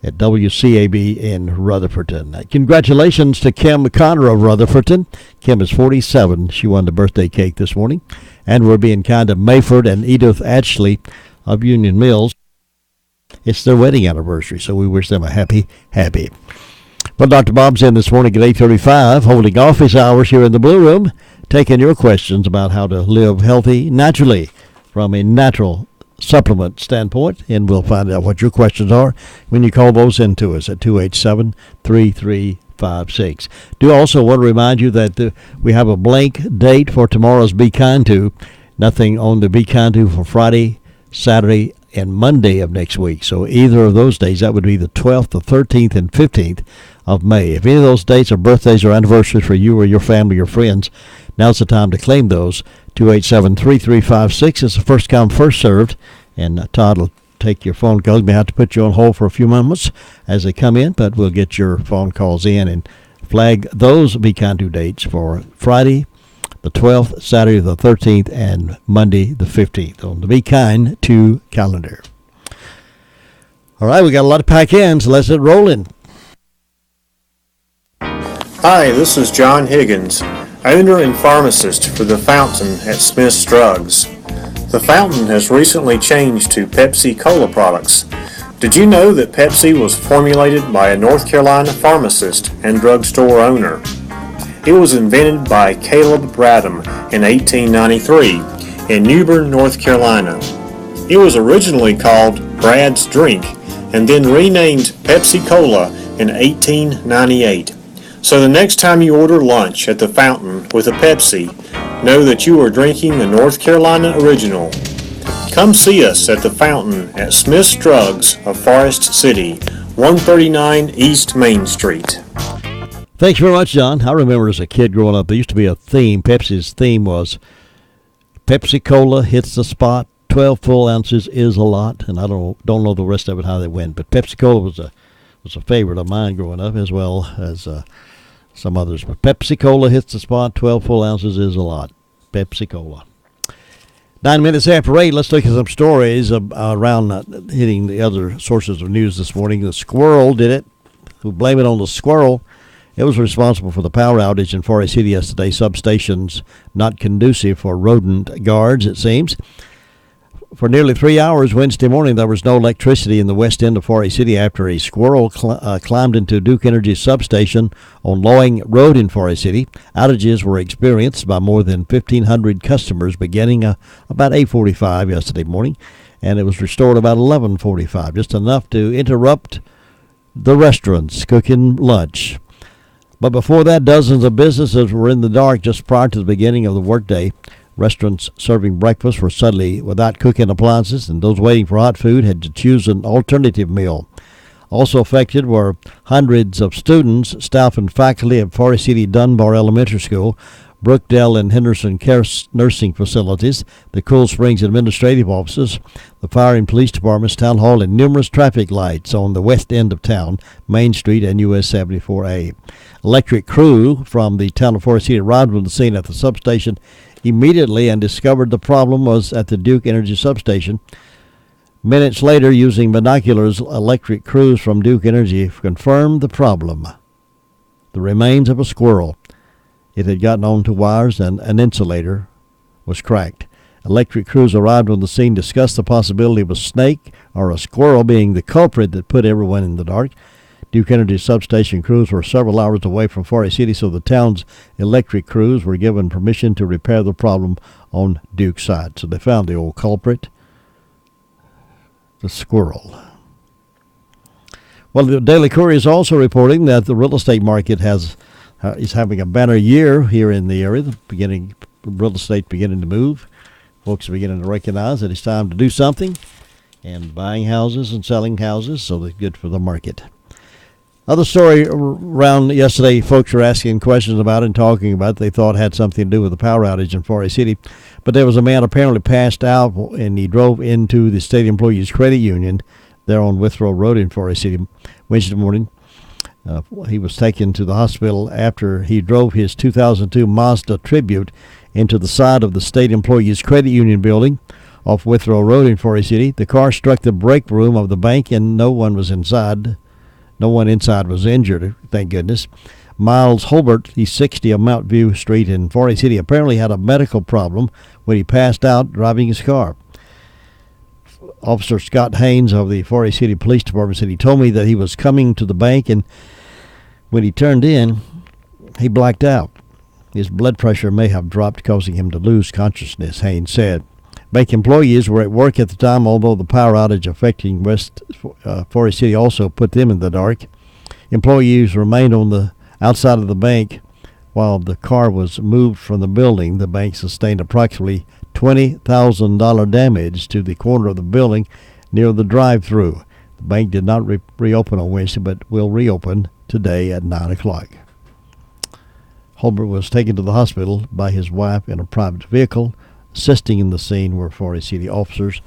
at WCAB in Rutherfordton. Congratulations to Kim Connor of Rutherfordton. Kim is 47. She won the birthday cake this morning. And we're being kind to Mayford and Edith Ashley of Union Mills. It's their wedding anniversary, so we wish them a happy. Well, Dr. Bob's in this morning at 8:35, holding office hours here in the Blue Room, taking your questions about how to live healthy naturally from a natural supplement standpoint, and we'll find out what your questions are when you call those in to us at 287-3356. Do also want to remind you that we have a blank date for tomorrow's Be Kind To. Nothing on the Be Kind To for Friday, Saturday, and Monday of next week. So either of those days, that would be the 12th, the 13th, and 15th of May. If any of those dates are birthdays or anniversaries for you or your family or friends, now's the time to claim those. 287-3356 is the first come, first served, and Todd will take your phone calls. We may have to put you on hold for a few moments as they come in, but we'll get your phone calls in and flag those Be Kind To dates for Friday, the 12th, Saturday the 13th, and Monday the 15th on the Be Kind To calendar. All right, we got a lot to pack in, so let's get rolling. Hi, this is John Higgins, owner and pharmacist for The Fountain at Smith's Drugs. The Fountain has recently changed to Pepsi Cola products. Did you know that Pepsi was formulated by a North Carolina pharmacist and drugstore owner? It was invented by Caleb Bradham in 1893 in Newbern, North Carolina. It was originally called Brad's Drink and then renamed Pepsi Cola in 1898. So the next time you order lunch at the Fountain with a Pepsi, know that you are drinking the North Carolina original. Come see us at the Fountain at Smith's Drugs of Forest City, 139 East Main Street. Thanks very much, John. I remember as a kid growing up, there used to be a theme. Pepsi's theme was Pepsi Cola hits the spot, 12 full ounces is a lot, and I don't know the rest of it how they went, but Pepsi Cola was a favorite of mine growing up, as well as some others. But Pepsi Cola hits the spot, 12 full ounces is a lot. Pepsi Cola. 9 minutes after 8, let's look at some stories around hitting the other sources of news this morning. The squirrel did it. Who blame it on the squirrel? It was responsible for the power outage in Forest City yesterday. Substations not conducive for rodent guards, it seems. For nearly 3 hours Wednesday morning, there was no electricity in the west end of Forest City after a squirrel climbed into Duke Energy's substation on Lowing Road in Forest City. Outages were experienced by more than 1,500 customers beginning about 8:45 yesterday morning, and it was restored about 11:45, just enough to interrupt the restaurants cooking lunch. But before that, dozens of businesses were in the dark just prior to the beginning of the workday. Restaurants serving breakfast were suddenly without cooking appliances, and those waiting for hot food had to choose an alternative meal. Also affected were hundreds of students, staff, and faculty at Forest City Dunbar Elementary School, Brookdale and Henderson Care Nursing Facilities, the Cool Springs Administrative Offices, the Fire and Police Departments, Town Hall, and numerous traffic lights on the west end of town, Main Street and US 74A. Electric crew from the town of Forest City arrived on the scene at the substation immediately and discovered the problem was at the Duke Energy substation. Minutes later, using binoculars, electric crews from Duke Energy confirmed the problem. The remains of a squirrel. It had gotten onto wires and an insulator was cracked. Electric crews arrived on the scene, discussed the possibility of a snake or a squirrel being the culprit that put everyone in the dark. Duke Energy substation crews were several hours away from Forest City, so the town's electric crews were given permission to repair the problem on Duke's side. So they found the old culprit, the squirrel. Well, the Daily Courier is also reporting that the real estate market is having a banner year here in the area. Real estate beginning to move. Folks are beginning to recognize that it's time to do something, and buying houses and selling houses, so that's good for the market. Other story around yesterday, folks were asking questions about it and talking about it. They thought it had something to do with the power outage in Forest City. But there was a man apparently passed out, and he drove into the State Employees Credit Union there on Withrow Road in Forest City Wednesday morning. He was taken to the hospital after he drove his 2002 Mazda Tribute into the side of the State Employees Credit Union building off Withrow Road in Forest City. The car struck the break room of the bank, and no one was inside. No one inside was injured, thank goodness. Miles Holbert, he's 60 of Mount View Street in Forest City, apparently had a medical problem when he passed out driving his car. Officer Scott Haynes of the Forest City Police Department said he told me that he was coming to the bank, and when he turned in, he blacked out. His blood pressure may have dropped, causing him to lose consciousness, Haynes said. Bank employees were at work at the time, although the power outage affecting West Forest City also put them in the dark. Employees remained on the outside of the bank while the car was moved from the building. The bank sustained approximately $20,000 damage to the corner of the building near the drive-through. The bank did not reopen on Wednesday, but will reopen today at 9 o'clock. Holbert was taken to the hospital by his wife in a private vehicle. Assisting in the scene were Forest City officers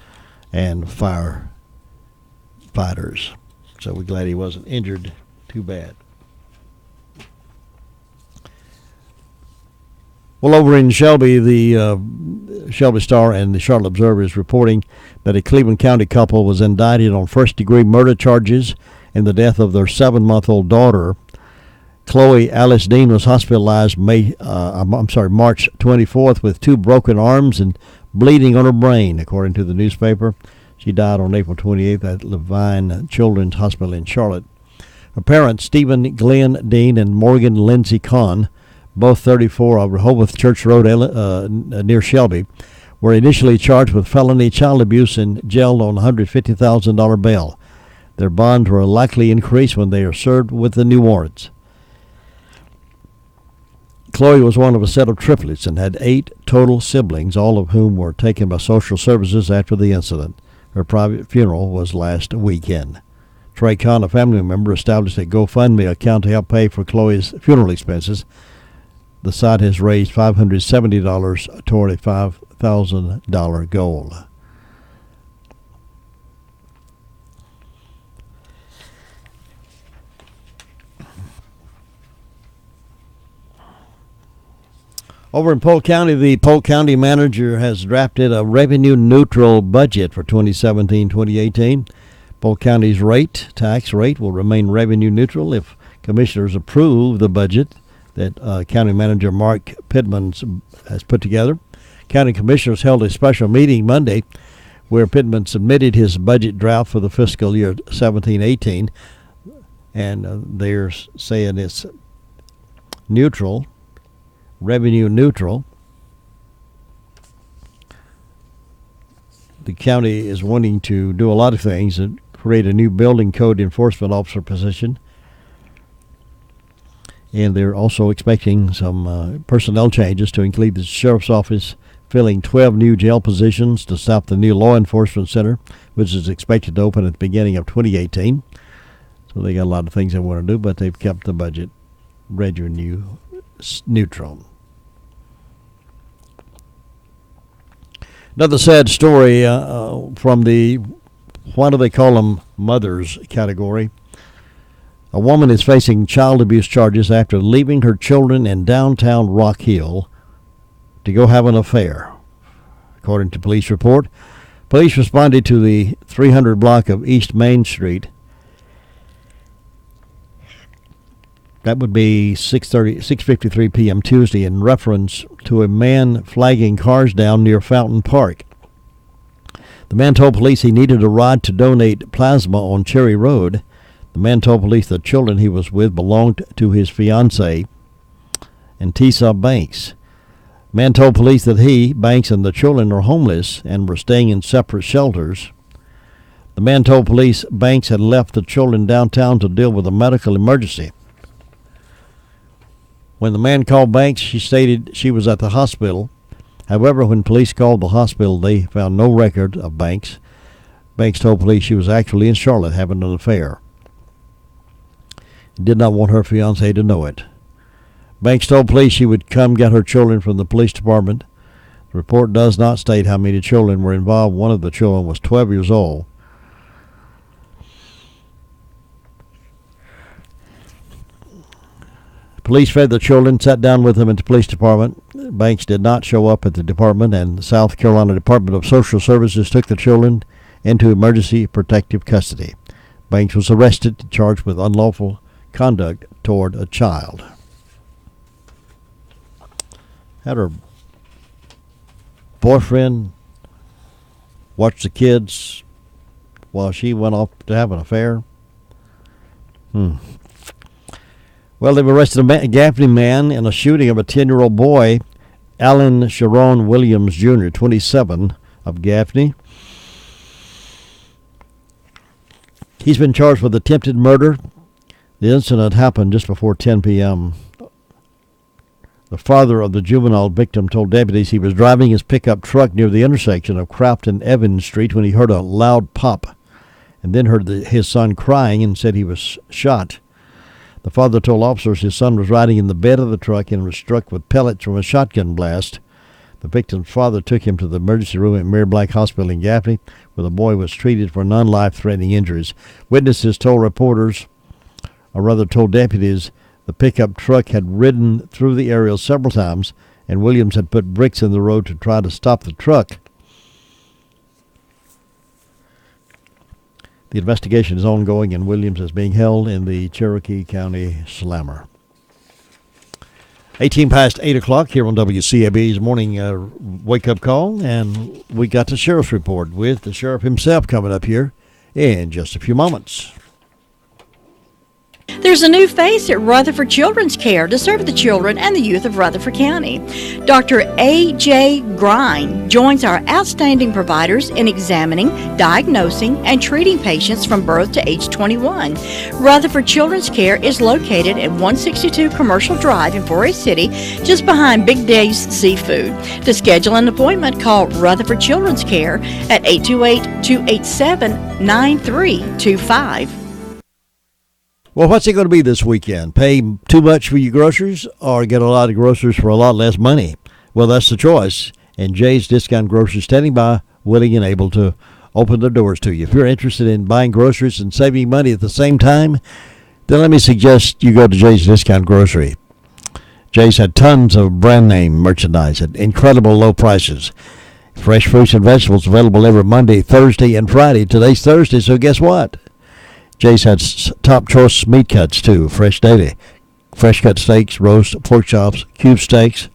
and firefighters. So we're glad he wasn't injured too bad. Well, over in Shelby, the Shelby Star and the Charlotte Observer is reporting that a Cleveland County couple was indicted on first-degree murder charges in the death of their 7-month-old daughter. Chloe Alice Dean was hospitalized March 24th with 2 broken arms and bleeding on her brain, according to the newspaper. She died on April 28th at Levine Children's Hospital in Charlotte. Her parents, Stephen Glenn Dean and Morgan Lindsay Kahn, both 34 of Rehoboth Church Road near Shelby, were initially charged with felony child abuse and jailed on $150,000 bail. Their bonds will likely increase when they are served with the new warrants. Chloe was one of a set of triplets and had 8 total siblings, all of whom were taken by social services after the incident. Her private funeral was last weekend. Trey Kahn, a family member, established a GoFundMe account to help pay for Chloe's funeral expenses. The site has raised $570 toward a $5,000 goal. Over in Polk County, the Polk County manager has drafted a revenue-neutral budget for 2017-2018. Polk County's tax rate, will remain revenue-neutral if commissioners approve the budget that County Manager Mark Pittman has put together. County commissioners held a special meeting Monday where Pittman submitted his budget draft for the fiscal year 17-18, and they're saying it's neutral. Revenue neutral. The county is wanting to do a lot of things and create a new building code enforcement officer position. And they're also expecting some personnel changes to include the sheriff's office filling 12 new jail positions to staff the new law enforcement center, which is expected to open at the beginning of 2018. So they got a lot of things they want to do, but they've kept the budget revenue neutral. Another sad story from the, what do they call them, mothers category. A woman is facing child abuse charges after leaving her children in downtown Rock Hill to go have an affair. According to police report, Police responded to the 300 block of East Main Street. That would be 6:53 p.m. Tuesday in reference to a man flagging cars down near Fountain Park. The man told police he needed a ride to donate plasma on Cherry Road. The man told police the children he was with belonged to his fiancée, Antisa Banks. The man told police that he, Banks, and the children are homeless and were staying in separate shelters. The man told police Banks had left the children downtown to deal with a medical emergency. When the man called Banks, she stated she was at the hospital. However, when police called the hospital, they found no record of Banks. Banks told police she was actually in Charlotte having an affair. Did not want her fiancé to know it. Banks told police she would come get her children from the police department. The report does not state how many children were involved. One of the children was 12 years old. Police fed the children, sat down with them at the police department. Banks did not show up at the department, and the South Carolina Department of Social Services took the children into emergency protective custody. Banks was arrested, charged with unlawful conduct toward a child. Had her boyfriend watch the kids while she went off to have an affair. Well, they've arrested a Gaffney man in a shooting of a 10-year-old boy, Alan Sharon Williams Jr., 27, of Gaffney. He's been charged with attempted murder. The incident happened just before 10 p.m. The father of the juvenile victim told deputies he was driving his pickup truck near the intersection of Craft and Evans Street when he heard a loud pop and then heard his son crying and said he was shot. The father told officers his son was riding in the bed of the truck and was struck with pellets from a shotgun blast. The victim's father took him to the emergency room at Mary Black Hospital in Gaffney, where the boy was treated for non-life-threatening injuries. Witnesses told deputies, the pickup truck had ridden through the area several times, and Williams had put bricks in the road to try to stop the truck. The investigation is ongoing, and Williams is being held in the Cherokee County Slammer. 18 past 8 o'clock here on WCAB's morning wake-up call, and we got the sheriff's report with the sheriff himself coming up here in just a few moments. There's a new face at Rutherford Children's Care to serve the children and the youth of Rutherford County. Dr. A.J. Grine joins our outstanding providers in examining, diagnosing, and treating patients from birth to age 21. Rutherford Children's Care is located at 162 Commercial Drive in Forest City, just behind Big Dave's Seafood. To schedule an appointment, call Rutherford Children's Care at 828-287-9325. Well, what's it going to be this weekend? Pay too much for your groceries or get a lot of groceries for a lot less money? Well, that's the choice. And Jay's Discount Groceries standing by, willing and able to open their doors to you. If you're interested in buying groceries and saving money at the same time, then let me suggest you go to Jay's Discount Grocery. Jay's had tons of brand name merchandise at incredible low prices. Fresh fruits and vegetables available every Monday, Thursday, and Friday. Today's Thursday, so guess what? Jay's had top choice meat cuts, too, fresh daily. Fresh cut steaks, roast, pork chops, cube steaks.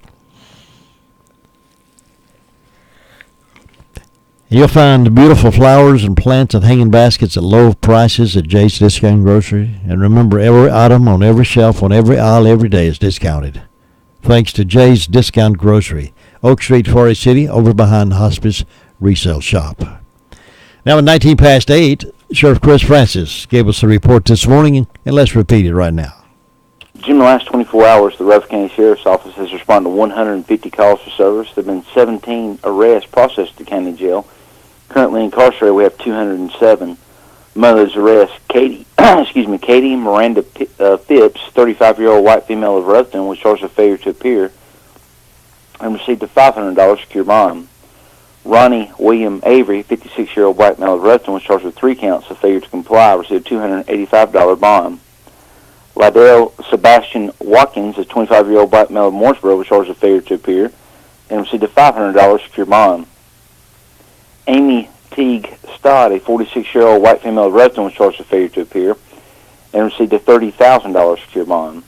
You'll find beautiful flowers and plants and hanging baskets at low prices at Jay's Discount Grocery. And remember, every item on every shelf, on every aisle, every day is discounted. Thanks to Jay's Discount Grocery, Oak Street, Forest City, over behind the Hospice Resale Shop. Now at 19 past 8, Sheriff Chris Francis gave us a report this morning, and let's repeat it right now. During the last 24 hours, the Rutherford County Sheriff's Office has responded to 150 calls for service. There have been 17 arrests processed at the county jail. Currently incarcerated, we have 207. Among those arrests, Katie Miranda Phipps, 35-year-old white female of Rutherford, was charged with failure to appear and received a $500 secure bond. Ronnie William Avery, 56-year-old white male of Rutherford, was charged with 3 counts of failure to comply, received a $285 bond. Lydell Sebastian Watkins, a 25-year-old white male of Mooresboro, was charged with failure to appear and received a $500 secure bond. Amy Teague Stott, a 46-year-old white female resident, was charged with failure to appear and received a $30,000 secure bond.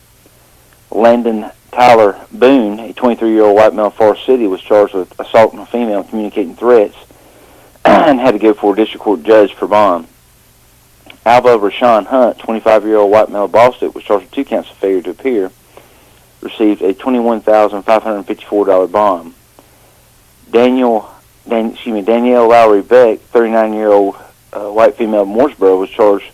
Landon Tyler Boone, a 23-year-old white male in Forest City, was charged with assaulting a female and communicating threats and had to go before a district court judge for bond. Alva Rashawn Hunt, 25-year-old white male of Boston, was charged with 2 counts of failure to appear, received a $21,554 bond. Danielle Lowry Beck, 39-year-old white female of Mooresboro, was charged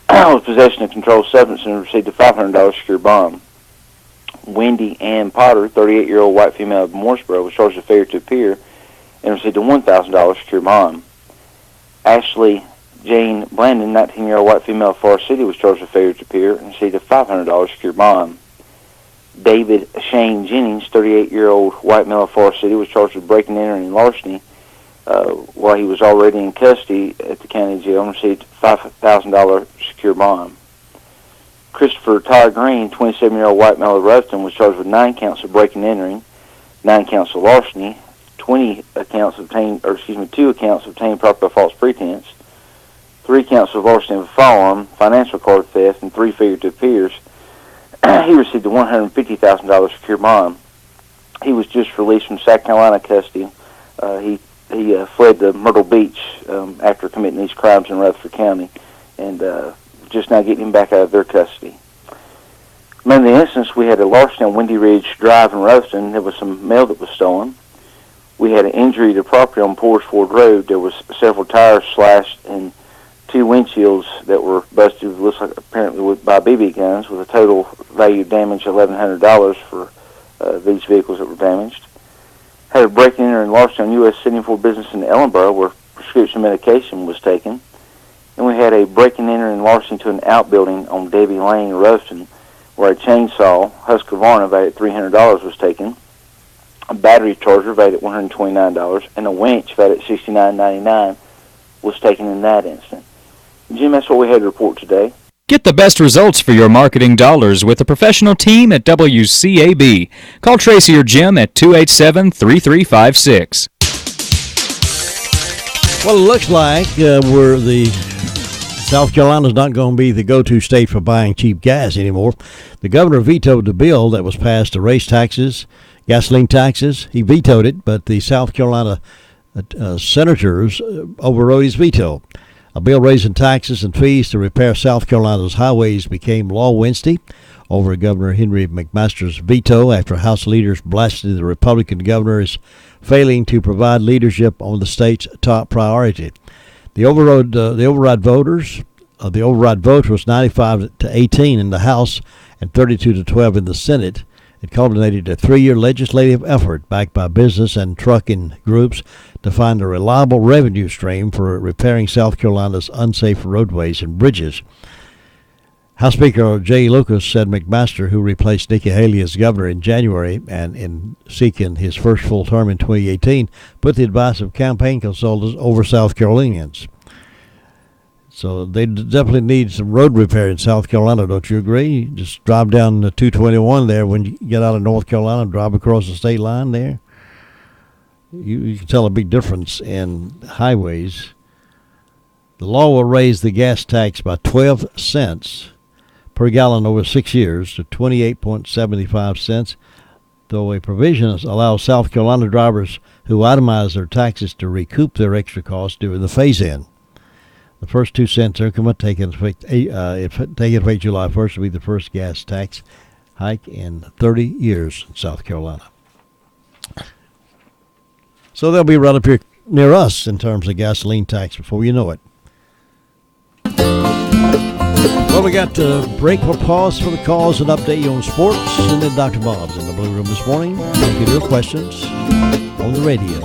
with possession of controlled substance and received a $500 secure bond. Wendy Ann Potter, 38-year-old white female of Mooresboro, was charged with failure to appear and received a $1,000 secure bond. Ashley Jane Blandon, 19-year-old white female of Forest City, was charged with failure to appear and received a $500 secure bond. David Shane Jennings, 38-year-old white male of Forest City, was charged with breaking, entering, and larceny while he was already in custody at the county jail and received a $5,000 secure bond. Christopher Todd Green, 27-year-old white male of Ruston, was charged with 9 counts of breaking and entering, 9 counts of larceny, 2 accounts obtained property by false pretense, 3 counts of larceny of a firearm, financial card theft, and 3 failure to appears. He received a $150,000 secure bond. He was just released from South Carolina custody. He fled to Myrtle Beach after committing these crimes in Rutherford County, and just now getting him back out of their custody. In the instance, we had a larceny on Windy Ridge Drive in Ruston. There was some mail that was stolen. We had an injury to property on Poors Ford Road. There was several tires slashed and 2 windshields that were busted, looks like apparently by BB guns, with a total value of damage of $1,100 for these vehicles that were damaged. Had a break-in and larceny on U.S. 74 business in Ellenboro where prescription medication was taken. And we had a break-in and larceny to an outbuilding on Debbie Lane in Ruston where a chainsaw, Husqvarna, valued at $300 was taken, a battery charger valued at $129, and a winch valued at $69.99 was taken in that instant. Jim, that's what we had to report today. Get the best results for your marketing dollars with a professional team at WCAB. Call Tracy or Jim at 287-3356. Well, it looks like South Carolina's not going to be the go-to state for buying cheap gas anymore. The governor vetoed the bill that was passed to raise taxes, gasoline taxes. He vetoed it, but the South Carolina senators overrode his veto. A bill raising taxes and fees to repair South Carolina's highways became law Wednesday over Governor Henry McMaster's veto after House leaders blasted the Republican governor as failing to provide leadership on the state's top priority. The override vote was 95-18 in the House and 32-12 in the Senate. It culminated a 3-year legislative effort backed by business and trucking groups to find a reliable revenue stream for repairing South Carolina's unsafe roadways and bridges. House Speaker Jay Lucas said McMaster, who replaced Nikki Haley as governor in January and in seeking his first full term in 2018, put the advice of campaign consultants over South Carolinians. So they definitely need some road repair in South Carolina, don't you agree? Just drive down the 221 there when you get out of North Carolina and drive across the state line there. You can tell a big difference in highways. The law will raise the gas tax by 12 cents per gallon over 6 years to 28.75 cents, though a provision allows South Carolina drivers who itemize their taxes to recoup their extra costs during the phase-in. The first 2 cents increment taking effect July 1st will be the first gas tax hike in 30 years in South Carolina. So they'll be right up here near us in terms of gasoline tax before you know it. Well, we got to break for pause for the calls and update you on sports, and then Dr. Bob's in the Blue Room this morning. Taking your questions on the radio.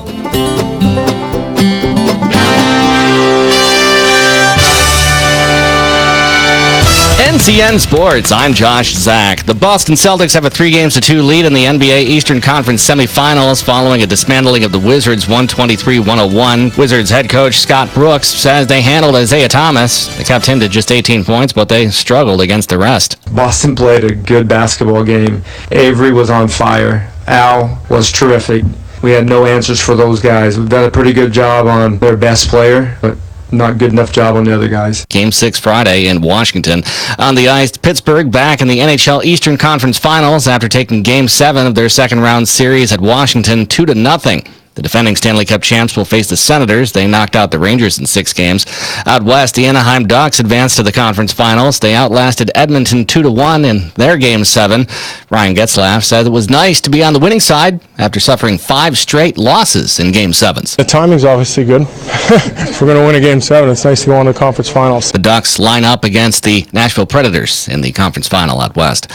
NCN Sports, I'm Josh Zach. The Boston Celtics have a 3-2 lead in the NBA Eastern Conference semifinals following a dismantling of the Wizards 123-101. Wizards head coach Scott Brooks says they handled Isaiah Thomas. They kept him to just 18 points, but they struggled against the rest. Boston played a good basketball game. Avery was on fire. Al was terrific. We had no answers for those guys. We've done a pretty good job on their best player, but not good enough job on the other guys. Game 6 Friday in Washington. On the ice, Pittsburgh back in the NHL Eastern Conference Finals after taking Game 7 of their second-round series at Washington 2-0. The defending Stanley Cup champs will face the Senators. They knocked out the Rangers in 6 games. Out west, the Anaheim Ducks advanced to the conference finals. They outlasted Edmonton 2-1 in their Game 7. Ryan Getzlaf said it was nice to be on the winning side after suffering 5 straight losses in Game 7s. The timing's obviously good. If we're going to win a Game 7, it's nice to go on to the conference finals. The Ducks line up against the Nashville Predators in the conference final out west.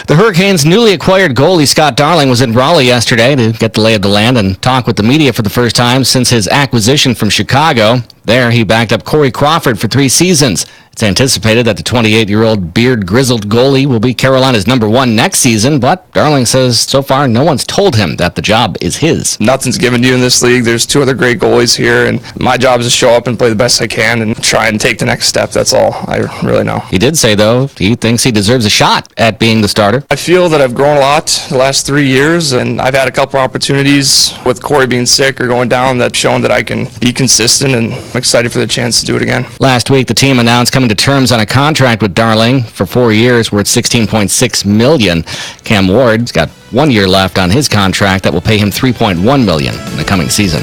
The Hurricanes' newly acquired goalie Scott Darling was in Raleigh yesterday to get the lay of the land and talk with the media for the first time since his acquisition from Chicago. There, he backed up Corey Crawford for 3 seasons. It's anticipated that the 28-year-old beard-grizzled goalie will be Carolina's #1 next season, but Darling says so far no one's told him that the job is his. Nothing's given to you in this league. There's 2 other great goalies here, and my job is to show up and play the best I can and try and take the next step. That's all I really know. He did say, though, he thinks he deserves a shot at being the starter. I feel that I've grown a lot the last 3 years, and I've had a couple opportunities with Corey being sick or going down that's shown that I can be consistent, and I'm excited for the chance to do it again. Last week, the team announced coming to terms on a contract with Darling for 4 years worth $16.6 million. Cam Ward's got 1 year left on his contract that will pay him $3.1 million in the coming season.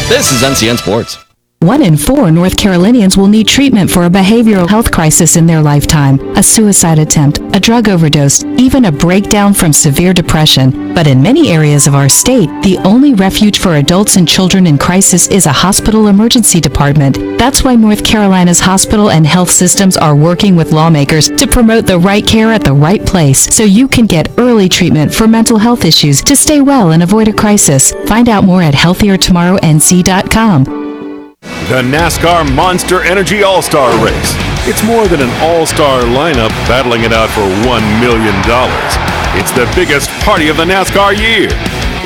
This is NCN Sports. 1 in 4 North Carolinians will need treatment for a behavioral health crisis in their lifetime, a suicide attempt, a drug overdose, even a breakdown from severe depression. But in many areas of our state, the only refuge for adults and children in crisis is a hospital emergency department. That's why North Carolina's hospital and health systems are working with lawmakers to promote the right care at the right place so you can get early treatment for mental health issues to stay well and avoid a crisis. Find out more at healthiertomorrownc.com. The NASCAR Monster Energy All-Star Race. It's more than an all-star lineup battling it out for $1 million. It's the biggest party of the NASCAR year.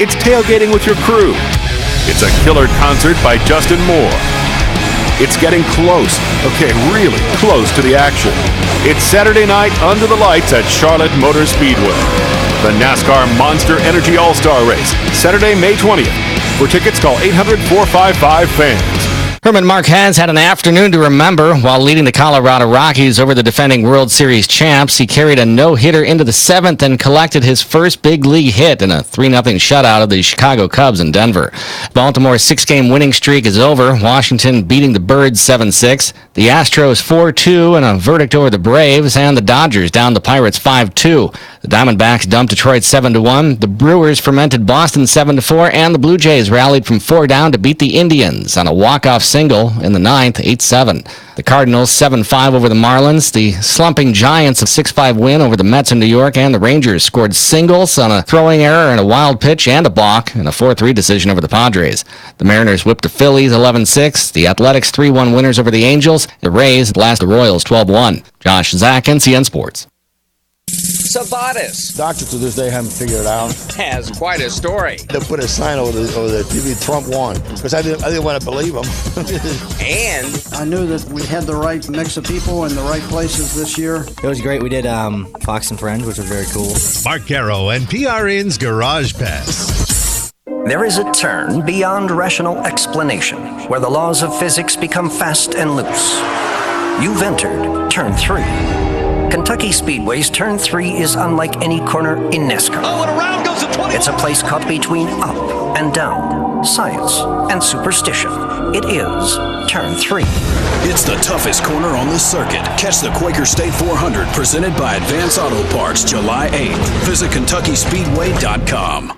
It's tailgating with your crew. It's a killer concert by Justin Moore. It's getting close, really close to the action. It's Saturday night under the lights at Charlotte Motor Speedway. The NASCAR Monster Energy All-Star Race, Saturday, May 20th. For tickets, call 800-455-FANS. Herman Marquez had an afternoon to remember while leading the Colorado Rockies over the defending World Series champs. He carried a no-hitter into the 7th and collected his first big league hit in a 3-0 shutout of the Chicago Cubs in Denver. Baltimore's 6-game winning streak is over, Washington beating the Birds 7-6, the Astros 4-2 and a verdict over the Braves, and the Dodgers down the Pirates 5-2. The Diamondbacks dumped Detroit 7-1, the Brewers fermented Boston 7-4, and the Blue Jays rallied from 4 down to beat the Indians on a walk-off single in the 9th, 8-7. The Cardinals 7-5 over the Marlins, the slumping Giants a 6-5 win over the Mets in New York, and the Rangers scored singles on a throwing error and a wild pitch and a balk in a 4-3 decision over the Padres. The Mariners whipped the Phillies 11-6, the Athletics 3-1 winners over the Angels, the Rays blasted the Royals 12-1. Josh Zach, NCN Sports. Sabatis. Doctors to this day haven't figured it out. Has quite a story. They put a sign over the TV, Trump won, because I didn't want to believe him. And I knew that we had the right mix of people in the right places this year. It was great. We did Fox and Friends, which was very cool. Mark Caro and PRN's Garage Pass. There is a turn beyond rational explanation, where the laws of physics become fast and loose. You've entered Turn 3. Kentucky Speedway's Turn 3 is unlike any corner in NASCAR. Oh, and around goes the 20. It's a place caught between up and down, science and superstition. It is Turn 3. It's the toughest corner on the circuit. Catch the Quaker State 400 presented by Advance Auto Parts July 8th. Visit KentuckySpeedway.com.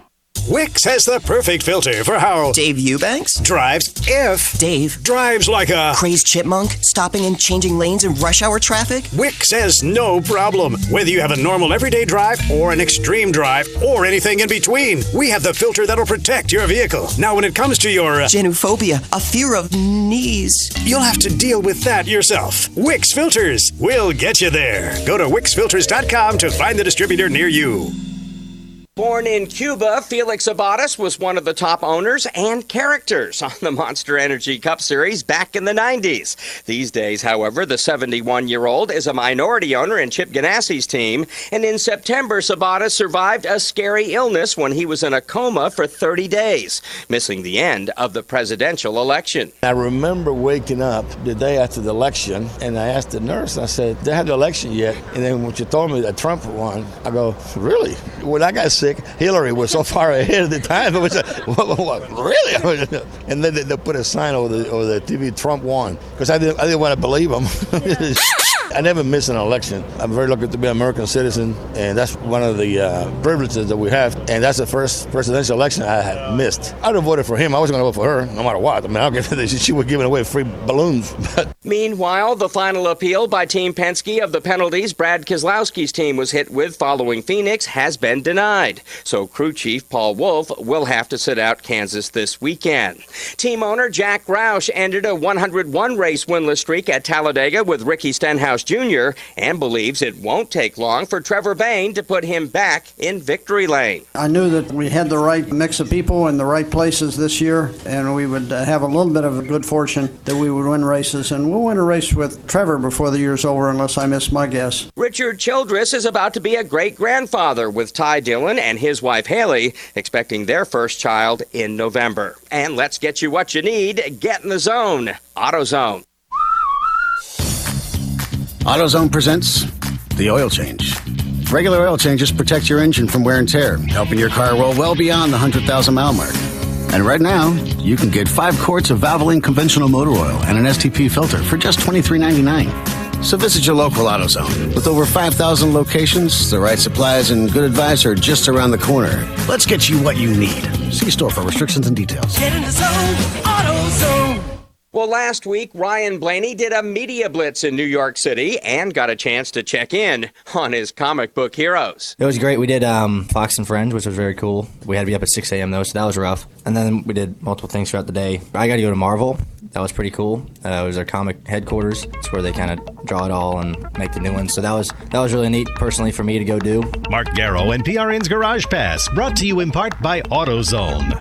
Wix has the perfect filter for how Dave Eubanks drives if Dave drives like a crazed chipmunk, stopping and changing lanes in rush hour traffic. Wix has no problem. Whether you have a normal everyday drive or an extreme drive or anything in between, we have the filter that'll protect your vehicle. Now, when it comes to your genophobia, a fear of knees, you'll have to deal with that yourself. Wix Filters will get you there. Go to WixFilters.com to find the distributor near you. Born in Cuba, Felix Abates was one of the top owners and characters on the Monster Energy Cup Series back in the 90s. These days, however, the 71-year-old is a minority owner in Chip Ganassi's team, and in September, Abates survived a scary illness when he was in a coma for 30 days, missing the end of the presidential election. I remember waking up the day after the election, and I asked the nurse, I said, they had the election yet? And then when she told me that Trump won, I go, really? When I got sick, Hillary was so far ahead of the time. It was like, what, really? And then they put a sign over the TV, Trump won, because I didn't want to believe him. I never miss an election. I'm very lucky to be an American citizen, and that's one of the privileges that we have. And that's the first presidential election I had missed. I would have voted for him. I was going to vote for her, no matter what. I mean, I don't care if she was giving away free balloons. Meanwhile, the final appeal by Team Penske of the penalties Brad Keselowski's team was hit with following Phoenix has been denied. So crew chief Paul Wolfe will have to sit out Kansas this weekend. Team owner Jack Roush ended a 101-race winless streak at Talladega with Ricky Stenhouse Jr. and believes it won't take long for Trevor Bayne to put him back in victory lane. I knew that we had the right mix of people in the right places this year, and we would have a little bit of good fortune that we would win races, and we'll win a race with Trevor before the year's over unless I miss my guess. Richard Childress is about to be a great-grandfather with Ty Dillon and his wife Haley expecting their first child in November. And let's get you what you need. Get in the zone. AutoZone. AutoZone presents the oil change. Regular oil changes protect your engine from wear and tear, helping your car roll well beyond the 100,000-mile mark. And right now, you can get 5 quarts of Valvoline conventional motor oil and an STP filter for just $23.99. So visit your local AutoZone. With over 5,000 locations, the right supplies, and good advice are just around the corner. Let's get you what you need. See store for restrictions and details. Get in the zone. AutoZone. Well, last week, Ryan Blaney did a media blitz in New York City and got a chance to check in on his comic book heroes. It was great. We did Fox and Friends, which was very cool. We had to be up at 6 a.m. though, so that was rough. And then we did multiple things throughout the day. I got to go to Marvel. That was pretty cool. It was their comic headquarters. It's where they kind of draw it all and make the new ones. So that was really neat, personally, for me to go do. Mark Garrow and PRN's Garage Pass, brought to you in part by AutoZone.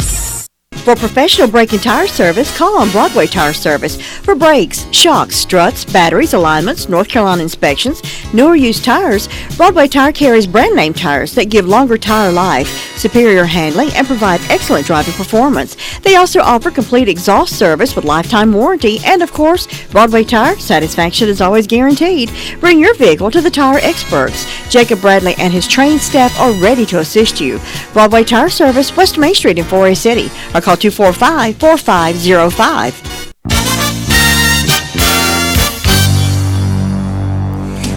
For professional brake and tire service, call on Broadway Tire Service. For brakes, shocks, struts, batteries, alignments, North Carolina inspections, new or used tires, Broadway Tire carries brand name tires that give longer tire life, superior handling, and provide excellent driving performance. They also offer complete exhaust service with lifetime warranty, and of course, Broadway Tire satisfaction is always guaranteed. Bring your vehicle to the tire experts. Jacob Bradley and his trained staff are ready to assist you. Broadway Tire Service, West Main Street in 4A City, or call 245-4505.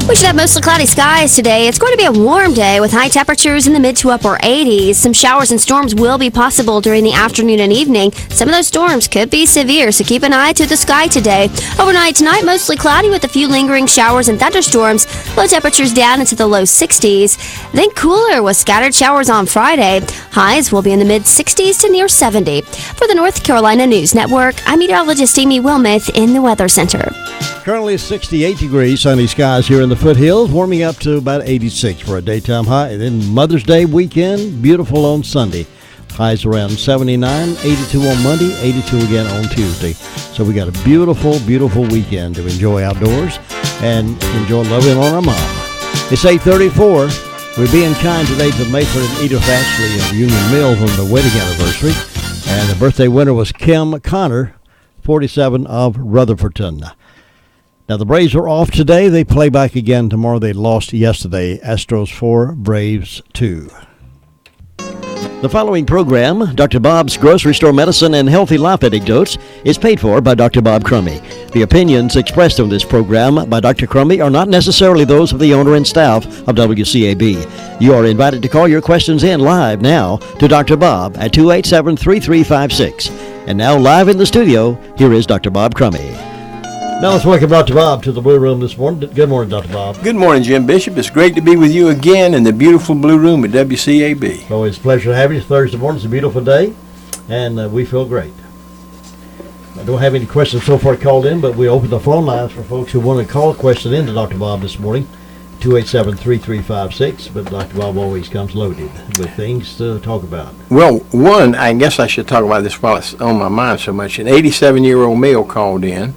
We should have mostly cloudy skies today. It's going to be a warm day with high temperatures in the mid to upper 80s. Some showers and storms will be possible during the afternoon and evening. Some of those storms could be severe, so keep an eye to the sky today. Overnight tonight, mostly cloudy with a few lingering showers and thunderstorms. Low temperatures down into the low 60s. Then cooler with scattered showers on Friday. Highs will be in the mid 60s to near 70. For the North Carolina News Network, I'm meteorologist Amy Wilmoth in the Weather Center. Currently 68 degrees, sunny skies here in the foothills, warming up to about 86 for a daytime high. And then Mother's Day weekend, beautiful on Sunday. Highs around 79, 82 on Monday, 82 again on Tuesday. So we got a beautiful, beautiful weekend to enjoy outdoors and enjoy loving on our mom. It's 8:34. We're being kind today to Mayford and Edith Ashley of Union Mills on the wedding anniversary. And the birthday winner was Kim Connor, 47 of Rutherfordton. Now, the Braves are off today. They play back again tomorrow. They lost yesterday. Astros 4, Braves 2. The following program, Dr. Bob's Grocery Store Medicine and Healthy Life Anecdotes, is paid for by Dr. Bob Crummy. The opinions expressed on this program by Dr. Crummy are not necessarily those of the owner and staff of WCAB. You are invited to call your questions in live now to Dr. Bob at 287-3356. And now live in the studio, here is Dr. Bob Crummy. Now let's welcome Dr. Bob to the Blue Room this morning. Good morning, Dr. Bob. Good morning, Jim Bishop. It's great to be with you again in the beautiful Blue Room at WCAB. Always a pleasure to have you. It's Thursday morning. It's a beautiful day, and we feel great. I don't have any questions so far called in, but we opened the phone lines for folks who want to call a question in to Dr. Bob this morning. 287-3356, but Dr. Bob always comes loaded with things to talk about. Well, one, I guess I should talk about this while it's on my mind so much. An 87-year-old male called in,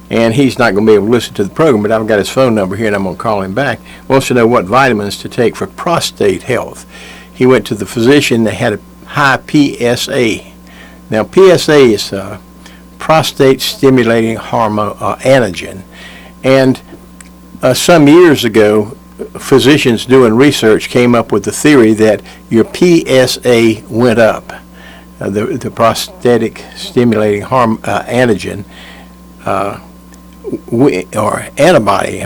and he's not going to be able to listen to the program, but I've got his phone number here, and I'm going to call him back. Wants to know what vitamins to take for prostate health. He went to the physician that had a high PSA. Now, PSA is prostate-stimulating hormone antigen, and some years ago, physicians doing research came up with the theory that your PSA went up, the prostatic stimulating antigen, or antibody,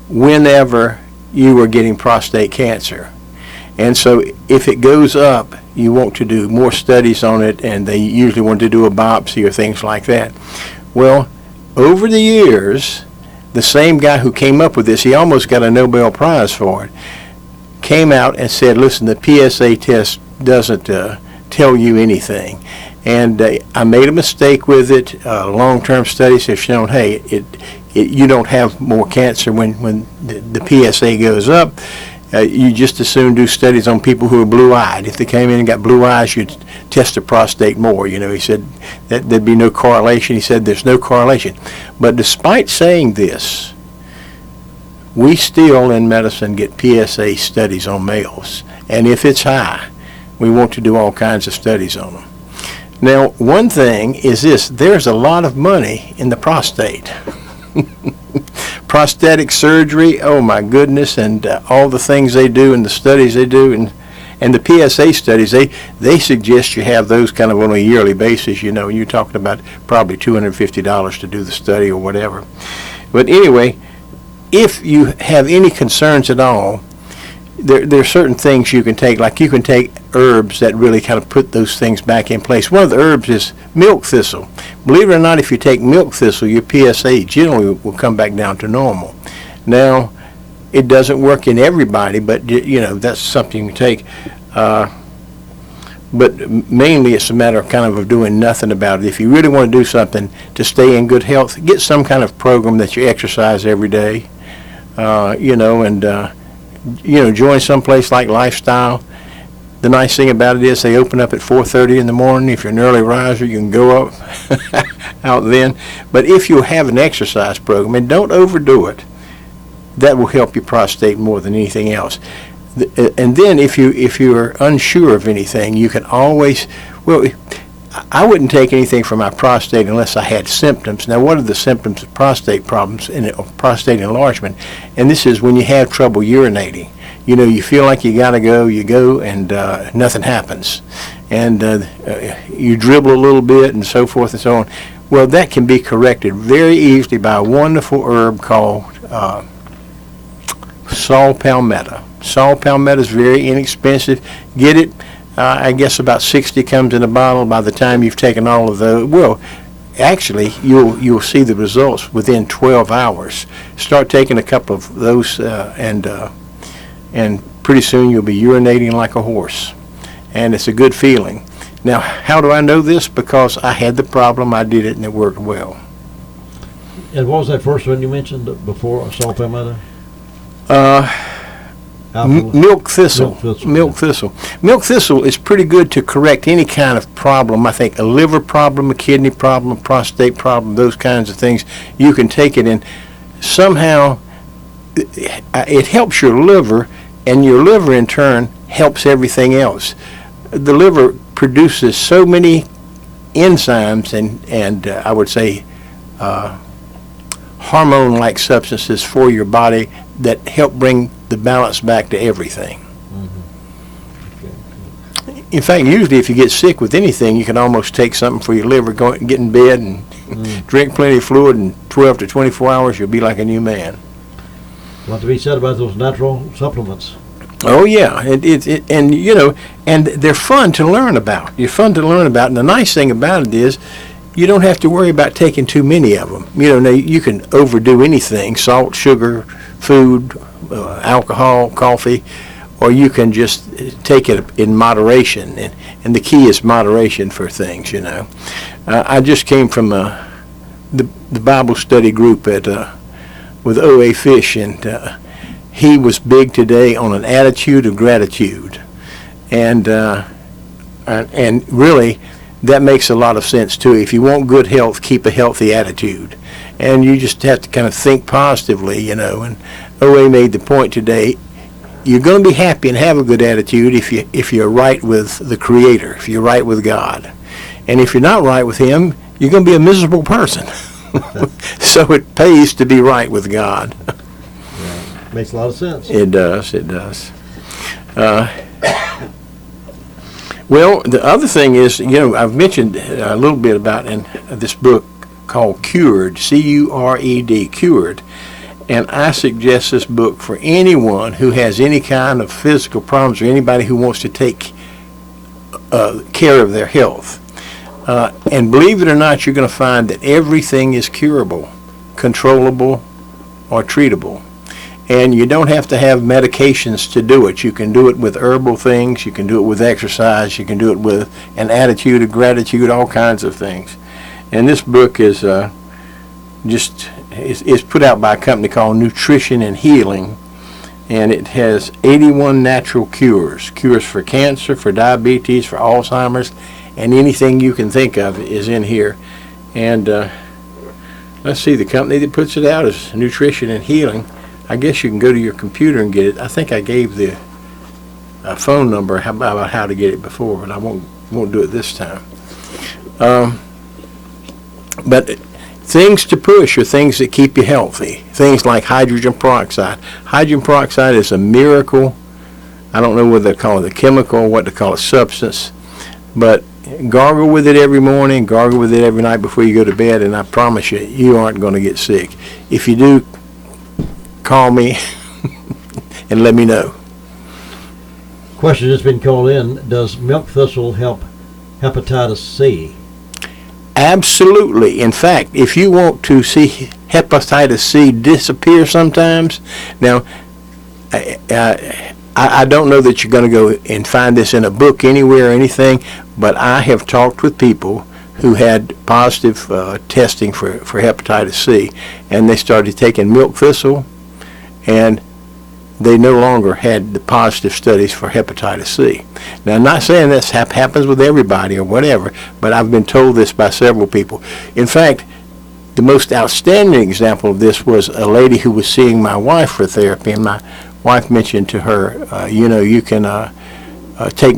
whenever you were getting prostate cancer. And so if it goes up, you want to do more studies on it, and they usually want to do a biopsy or things like that. Well, over the years, the same guy who came up with this, he almost got a Nobel Prize for it, came out and said, listen, the PSA test doesn't tell you anything. And I made a mistake with it. Long-term studies have shown, hey, you don't have more cancer when the PSA goes up. You just as soon do studies on people who are blue-eyed. If they came in and got blue eyes, you'd test the prostate more. You know, he said that there'd be no correlation. He said there's no correlation. But despite saying this, we still in medicine get PSA studies on males. And if it's high, we want to do all kinds of studies on them. Now, one thing is this. There's a lot of money in the prostate. Prosthetic surgery, oh my goodness, and all the things they do and the studies they do, and the PSA studies, they suggest you have those kind of on a yearly basis. You know, you're talking about probably $250 to do the study or whatever. But anyway, if you have any concerns at all, there are certain things you can take, like you can take herbs that really kind of put those things back in place. One of the herbs is milk thistle. Believe it or not, if you take milk thistle, your PSA generally will come back down to normal. Now, it doesn't work in everybody, but you know, that's something you can take. But mainly it's a matter of kind of doing nothing about it. If you really want to do something to stay in good health, get some kind of program that you exercise every day, you know, and join someplace like Lifestyle. The nice thing about it is they open up at 4:30 in the morning. If you're an early riser, you can go up out then. But if you have an exercise program, and don't overdo it, that will help your prostate more than anything else. And then if you're unsure of anything, you can always, well, I wouldn't take anything for my prostate unless I had symptoms. Now, what are the symptoms of prostate problems and prostate enlargement? And this is when you have trouble urinating. You know, you feel like you gotta go, you go, and nothing happens. And you dribble a little bit and so forth and so on. Well, that can be corrected very easily by a wonderful herb called saw palmetto. Saw palmetto is very inexpensive. Get it. I guess about 60 comes in a bottle. By the time you've taken all of those, well, actually, you'll see the results within 12 hours. Start taking a couple of those, and pretty soon you'll be urinating like a horse, and it's a good feeling. Now, how do I know this? Because I had the problem, I did it, and it worked well. And what was that first one you mentioned before, saw palmetto? Milk thistle. Milk thistle. Milk thistle is pretty good to correct any kind of problem. I think a liver problem, a kidney problem, a prostate problem, those kinds of things. You can take it, and somehow it helps your liver, and your liver in turn helps everything else. The liver produces so many enzymes and I would say hormone-like substances for your body that help bring the balance back to everything. In fact, usually if you get sick with anything, you can almost take something for your liver, get in bed and drink plenty of fluid, and 12 to 24 hours you'll be like a new man. What to be said about those natural supplements? Oh yeah, and you know, and they're fun to learn about. You're fun to learn about, and the nice thing about it is you don't have to worry about taking too many of them. You know, now you can overdo anything: salt, sugar, food, alcohol, coffee, or you can just take it in moderation. And the key is moderation for things. You know, I just came from the Bible study group at with O.A. Fish, and he was big today on an attitude of gratitude, and really that makes a lot of sense too. If you want good health, keep a healthy attitude, and you just have to kind of think positively, you know. And OA made the point today: you're going to be happy and have a good attitude if you're right with the Creator, if you're right with God, and if you're not right with Him, you're going to be a miserable person. So it pays to be right with God. Yeah, makes a lot of sense. It does. It does. Well, the other thing is, you know, I've mentioned a little bit about in this book called Cured, C-U-R-E-D, Cured. And I suggest this book for anyone who has any kind of physical problems or anybody who wants to take care of their health. And believe it or not, you're going to find that everything is curable, controllable, or treatable. And you don't have to have medications to do it. You can do it with herbal things. You can do it with exercise. You can do it with an attitude of gratitude, all kinds of things. And this book is it's put out by a company called Nutrition and Healing. And it has 81 natural cures. Cures for cancer, for diabetes, for Alzheimer's, and anything you can think of is in here. And let's see, the company that puts it out is Nutrition and Healing. I guess you can go to your computer and get it. I think I gave the phone number about how to get it before, but I won't do it this time. But things to push are things that keep you healthy. Things like hydrogen peroxide. Hydrogen peroxide is a miracle. I don't know whether they call it a chemical or what they call it, substance. But gargle with it every morning, gargle with it every night before you go to bed, and I promise you, you aren't going to get sick. If you do, call me and let me know. Question has been called in. Does milk thistle help hepatitis C? Absolutely. In fact, if you want to see hepatitis C disappear sometimes, now, I don't know that you're going to go and find this in a book anywhere or anything, but I have talked with people who had positive testing for hepatitis C, and they started taking milk thistle, and they no longer had the positive studies for hepatitis C. Now, I'm not saying this happens with everybody or whatever, but I've been told this by several people. In fact, the most outstanding example of this was a lady who was seeing my wife for therapy, and my wife mentioned to her, you can take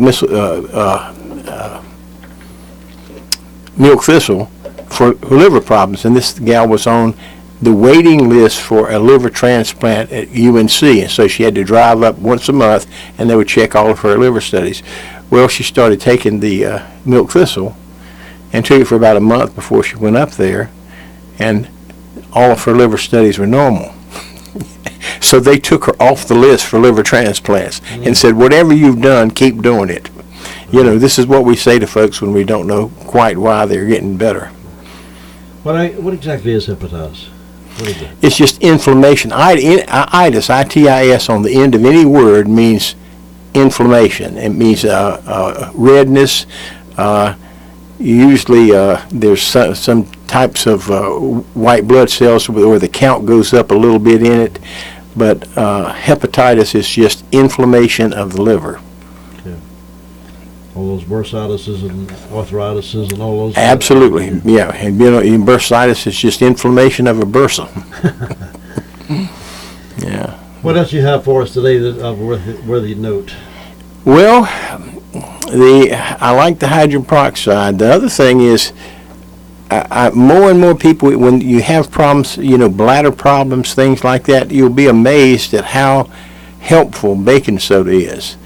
milk thistle for liver problems, and this gal was on the waiting list for a liver transplant at UNC, and so she had to drive up once a month, and they would check all of her liver studies. Well, she started taking the milk thistle, and took it for about a month before she went up there, and all of her liver studies were normal. So they took her off the list for liver transplants and said, whatever you've done, keep doing it. You know, this is what we say to folks when we don't know quite why they're getting better. What exactly is hepatitis? What is it? It's just inflammation. Itis, I-T-I-S, on the end of any word means inflammation. It means redness. Usually there's some types of white blood cells where the count goes up a little bit in it, but hepatitis is just inflammation of the liver. Okay. All those bursitis and arthritis and all those. Absolutely, yeah. And bursitis is just inflammation of a bursa. Yeah. What else do you have for us today that of worthy note? Well, I like the hydrogen peroxide. The other thing is, more and more people, when you have problems, bladder problems, things like that, you'll be amazed at how helpful baking soda is.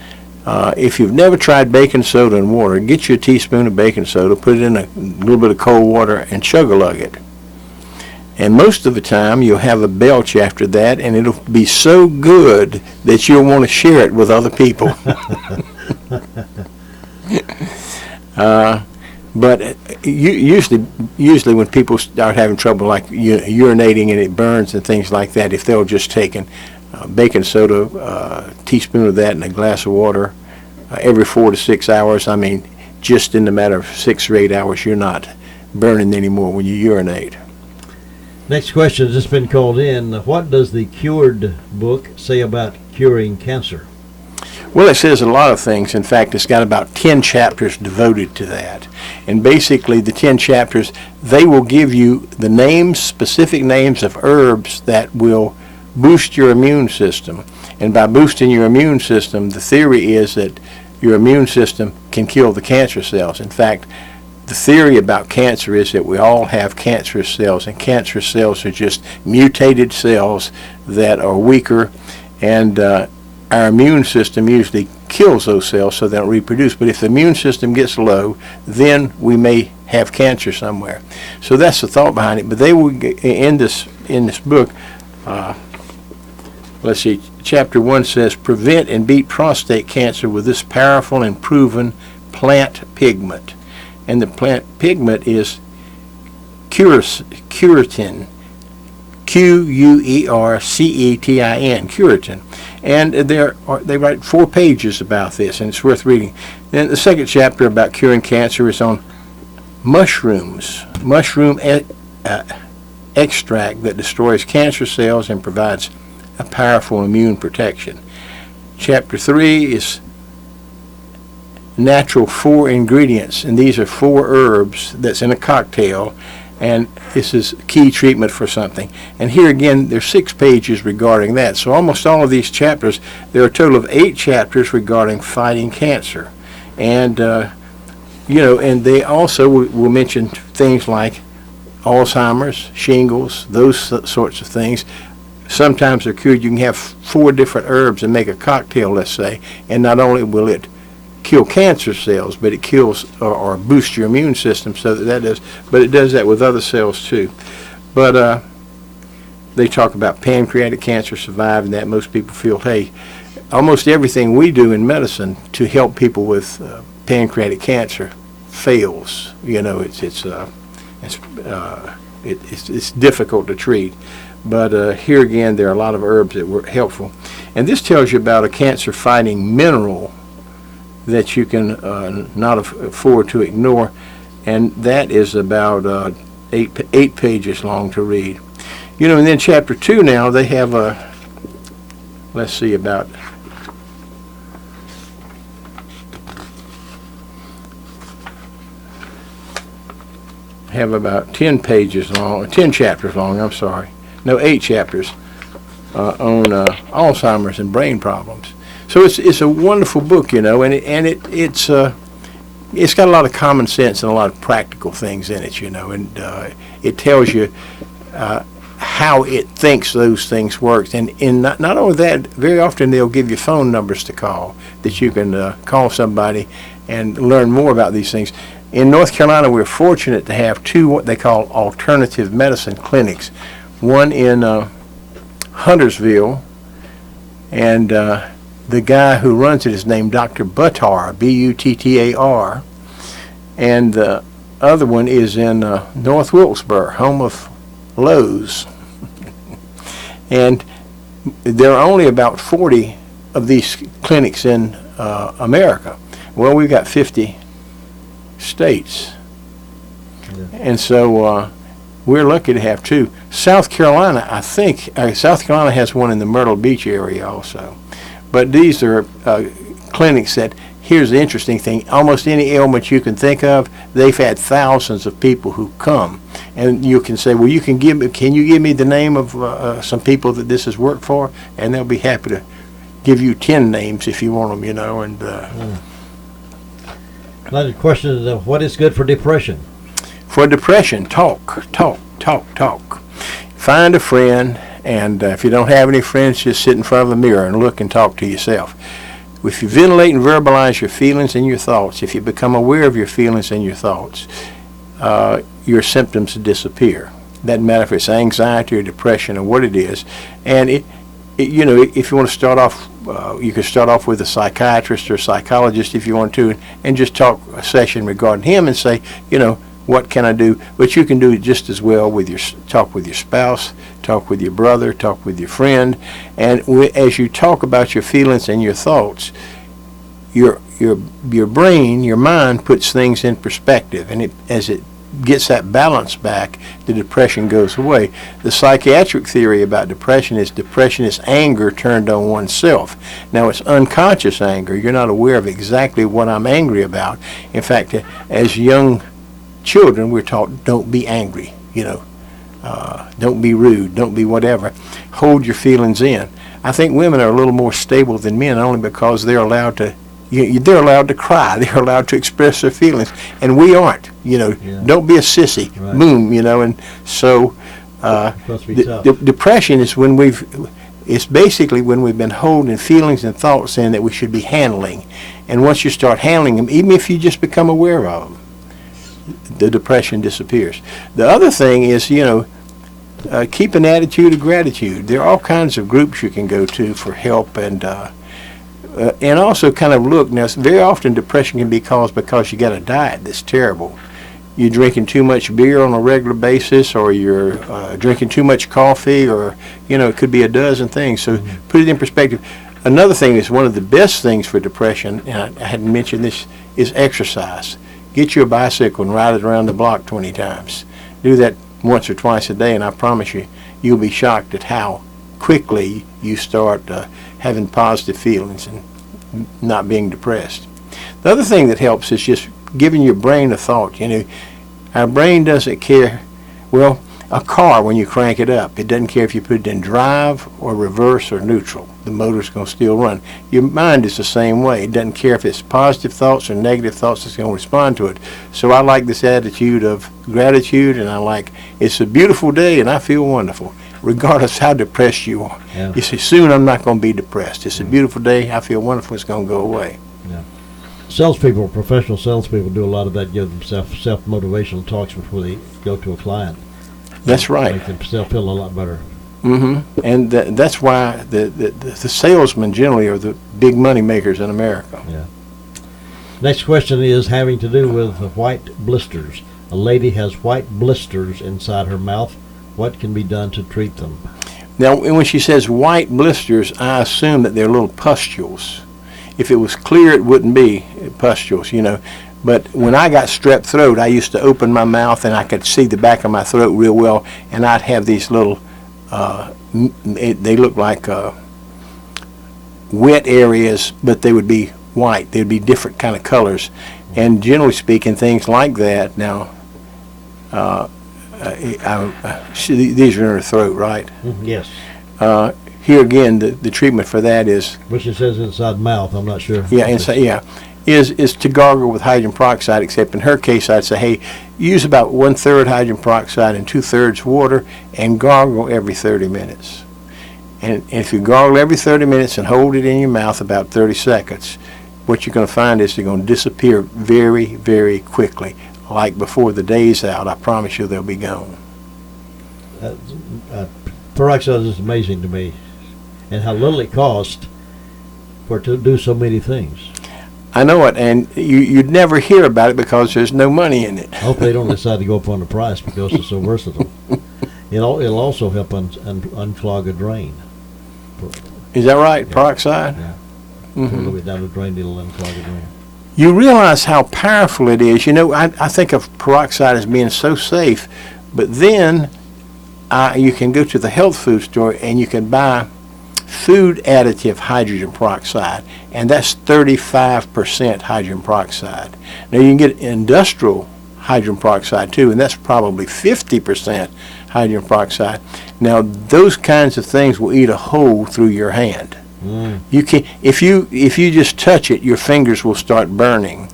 If you've never tried baking soda and water, get you a teaspoon of baking soda, put it in a little bit of cold water, and chug-a-lug it. And most of the time, you'll have a belch after that, and it'll be so good that you'll want to share it with other people. But usually when people start having trouble like urinating and it burns and things like that, if they'll just take baking soda, a teaspoon of that in a glass of water every 4 to 6 hours, I mean, just in the matter of 6 or 8 hours, you're not burning anymore when you urinate. Next question has just been called in. What does the Cured book say about curing cancer? Well, it says a lot of things. In fact, it's got about 10 chapters devoted to that. And basically, the 10 chapters, they will give you the names, specific names of herbs that will boost your immune system. And by boosting your immune system, the theory is that your immune system can kill the cancer cells. In fact, the theory about cancer is that we all have cancerous cells, and cancerous cells are just mutated cells that are weaker, and our immune system usually kills those cells so they don't reproduce. But if the immune system gets low, then we may have cancer somewhere. So that's the thought behind it. But they will, in this book, let's see, chapter 1 says, prevent and beat prostate cancer with this powerful and proven plant pigment. And the plant pigment is Curetin, Q-U-E-R-C-E-T-I-N, Curetin. And they write 4 pages about this, and it's worth reading. Then the second chapter about curing cancer is on mushrooms, mushroom extract that destroys cancer cells and provides a powerful immune protection. Chapter 3 is natural 4 ingredients, and these are 4 herbs that's in a cocktail, and this is key treatment for something. And here again, there's 6 pages regarding that. So almost all of these chapters, there are a total of 8 chapters regarding fighting cancer. And, and they also will mention things like Alzheimer's, shingles, those sorts of things. Sometimes they're cured. You can have 4 different herbs and make a cocktail, let's say, and not only will it kill cancer cells, but it kills or boosts your immune system, so that does, but it does that with other cells too. But they talk about pancreatic cancer surviving that. Most people feel, hey, almost everything we do in medicine to help people with pancreatic cancer fails. It's difficult to treat. But here again, there are a lot of herbs that were helpful. And this tells you about a cancer-fighting mineral that you can not afford to ignore, and that is about 8 pages long to read. And then chapter 2 now, they have about 10 pages long, 10 chapters long, I'm sorry. No, 8 chapters on Alzheimer's and brain problems. So it's a wonderful book, and it's got a lot of common sense and a lot of practical things in it, and it tells you how it thinks those things work. And not only that, very often they'll give you phone numbers to call that you can call somebody and learn more about these things. In North Carolina, we're fortunate to have 2 what they call alternative medicine clinics. One in Huntersville, and the guy who runs it is named Dr. Buttar, B-U-T-T-A-R, and the other one is in North Wilkesboro, home of Lowe's. And there are only about 40 of these clinics in America. Well, we've got 50 states. Yeah. And so we're lucky to have 2. South Carolina, I think, South Carolina has one in the Myrtle Beach area also. But these are clinics that, here's the interesting thing, almost any ailment you can think of, they've had thousands of people who come. And you can say, well, can you give me the name of some people that this has worked for? And they'll be happy to give you 10 names if you want them, and Another question is, what is good for depression? For depression, talk. Find a friend. And if you don't have any friends, just sit in front of a mirror and look and talk to yourself. If you ventilate and verbalize your feelings and your thoughts, if you become aware of your feelings and your thoughts, your symptoms disappear. Doesn't matter if it's anxiety or depression or what it is. And if you want to start off, you can start off with a psychiatrist or psychologist if you want to, and just talk a session regarding him and say, what can I do? But you can do it just as well with talk with your spouse, talk with your brother, talk with your friend, and as you talk about your feelings and your thoughts, your brain, your mind puts things in perspective, and as it gets that balance back, the depression goes away. The psychiatric theory about depression is anger turned on oneself. Now, it's unconscious anger. You're not aware of exactly what I'm angry about. In fact, as young children, we're taught, don't be angry, don't be rude, don't be whatever. Hold your feelings in. I think women are a little more stable than men only because they're allowed to they're allowed to cry. They're allowed to express their feelings, and we aren't. Don't be a sissy. Right. Boom. And so depression is when it's basically when we've been holding feelings and thoughts in that we should be handling, and once you start handling them, even if you just become aware of them, the depression disappears. The other thing is, keep an attitude of gratitude. There are all kinds of groups you can go to for help, and also kind of look. Now, very often depression can be caused because you got a diet that's terrible. You're drinking too much beer on a regular basis, or you're drinking too much coffee, or, it could be a dozen things. So put it in perspective. Another thing that's one of the best things for depression, and I hadn't mentioned this, is exercise. Get you a bicycle and ride it around the block 20 times. Do that once or twice a day, and I promise you, you'll be shocked at how quickly you start having positive feelings and not being depressed. The other thing that helps is just giving your brain a thought. Our brain doesn't care. Well, a car, when you crank it up, it doesn't care if you put it in drive or reverse or neutral. The motor's going to still run. Your mind is the same way. It doesn't care if it's positive thoughts or negative thoughts, it's going to respond to it. So I like this attitude of gratitude, and I like, it's a beautiful day and I feel wonderful, regardless how depressed you are. Yeah. You say, soon I'm not going to be depressed. It's a beautiful day, I feel wonderful, it's going to go away. Yeah. Salespeople, professional salespeople do a lot of that, give them self-motivational talks before they go to a client. That's right. Make themselves feel a lot better. Mm-hmm. And that's why the salesmen generally are the big money makers in America. Yeah. Next question is having to do with white blisters. A lady has white blisters inside her mouth. What can be done to treat them? Now, when she says white blisters, I assume that they're little pustules. If it was clear, it wouldn't be pustules, But when I got strep throat, I used to open my mouth and I could see the back of my throat real well, and I'd have these little, they look like wet areas, but they would be white. They'd be different kind of colors. And generally speaking, things like that, now, these are in her throat, right? Mm-hmm. Yes. Here again, the treatment for that is... Which it says inside mouth, I'm not sure. Yeah, inside, yeah. Is to gargle with hydrogen peroxide, except in her case I'd say, hey, use about 1/3 hydrogen peroxide and 2/3 water and gargle every 30 minutes. And if you gargle every 30 minutes and hold it in your mouth about 30 seconds, what you're going to find is they're going to disappear very, very quickly. Like before the day's out, I promise you they'll be gone. Peroxide is amazing to me, and how little it costs for it to do so many things. I know it, and you'd never hear about it because there's no money in it. I hope they don't decide to go up on the price because it's so versatile. It'll also help unclog a drain. Is that right? Yeah. Peroxide? Yeah. Mm-hmm. A little bit down the drain, it'll unclog a drain. You realize how powerful it is. I think of peroxide as being so safe, but then you can go to the health food store and you can buy food additive hydrogen peroxide, and that's 35% hydrogen peroxide. Now you can get industrial hydrogen peroxide too, and that's probably 50% hydrogen peroxide. Now those kinds of things will eat a hole through your hand. You can, if you just touch it, your fingers will start burning,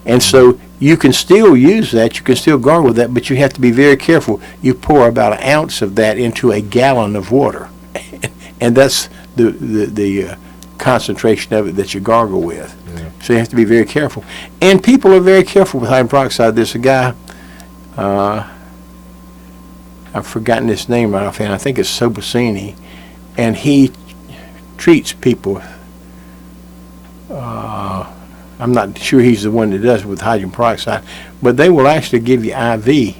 and so you can still use that. You can still gargle with that, but you have to be very careful. You pour about 1 ounce of that into a gallon of water. And that's the concentration of it that you gargle with. Yeah. So you have to be very careful. And people are very careful with hydrogen peroxide. There's a guy, I've forgotten his name right offhand. I think it's Sobosini, and he treats people. I'm not sure he's the one that does it with hydrogen peroxide, but they will actually give you IV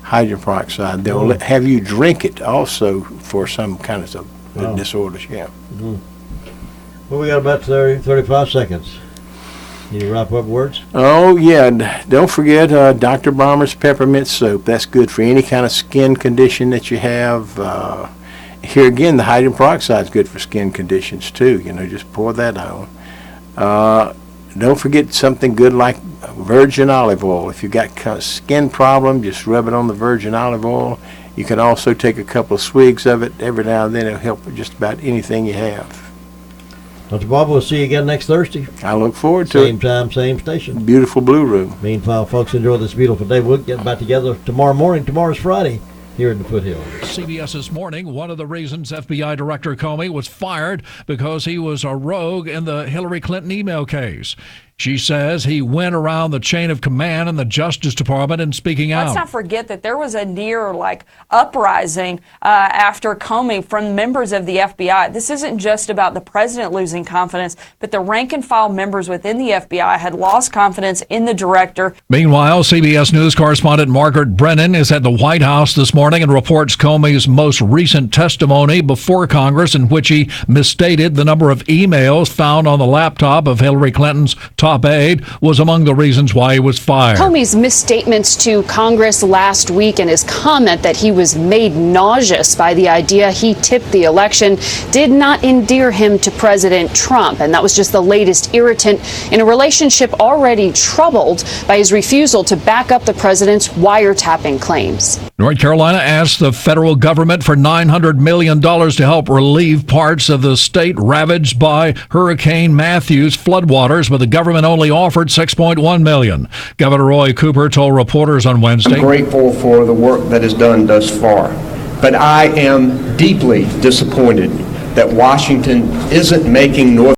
hydrogen peroxide. They'll have you drink it also for some kind of disorders, yeah. Well, we got about 35 seconds. Any wrap-up words? Oh, yeah. Don't forget Dr. Balmer's peppermint soap. That's good for any kind of skin condition that you have. Here again, the hydrogen peroxide is good for skin conditions, too. Just pour that on. Don't forget something good like virgin olive oil. If you've got skin problem, just rub it on the virgin olive oil. You can also take a couple of swigs of it every now and then. It'll help with just about anything you have. Dr. Bob, we'll see you again next Thursday. I look forward to it. Same time, same station. Beautiful Blue Room. Meanwhile, folks, enjoy this beautiful day. We'll get back together tomorrow morning. Tomorrow's Friday here in the Foothills. CBS This Morning, one of the reasons FBI Director Comey was fired because he was a rogue in the Hillary Clinton email case. She says he went around the chain of command in the Justice Department and speaking out. Let's not forget that there was a near uprising after Comey from members of the FBI. This isn't just about the president losing confidence, but the rank and file members within the FBI had lost confidence in the director. Meanwhile, CBS News correspondent Margaret Brennan is at the White House this morning and reports Comey's most recent testimony before Congress, in which he misstated the number of emails found on the laptop of Hillary Clinton's top aide was among the reasons why he was fired. Comey's misstatements to Congress last week and his comment that he was made nauseous by the idea he tipped the election did not endear him to President Trump. And that was just the latest irritant in a relationship already troubled by his refusal to back up the president's wiretapping claims. North Carolina asked the federal government for $900 million to help relieve parts of the state ravaged by Hurricane Matthew's floodwaters, but the government only offered $6.1 million. Governor Roy Cooper told reporters on Wednesday, I'm grateful for the work that is done thus far, but I am deeply disappointed that Washington isn't making North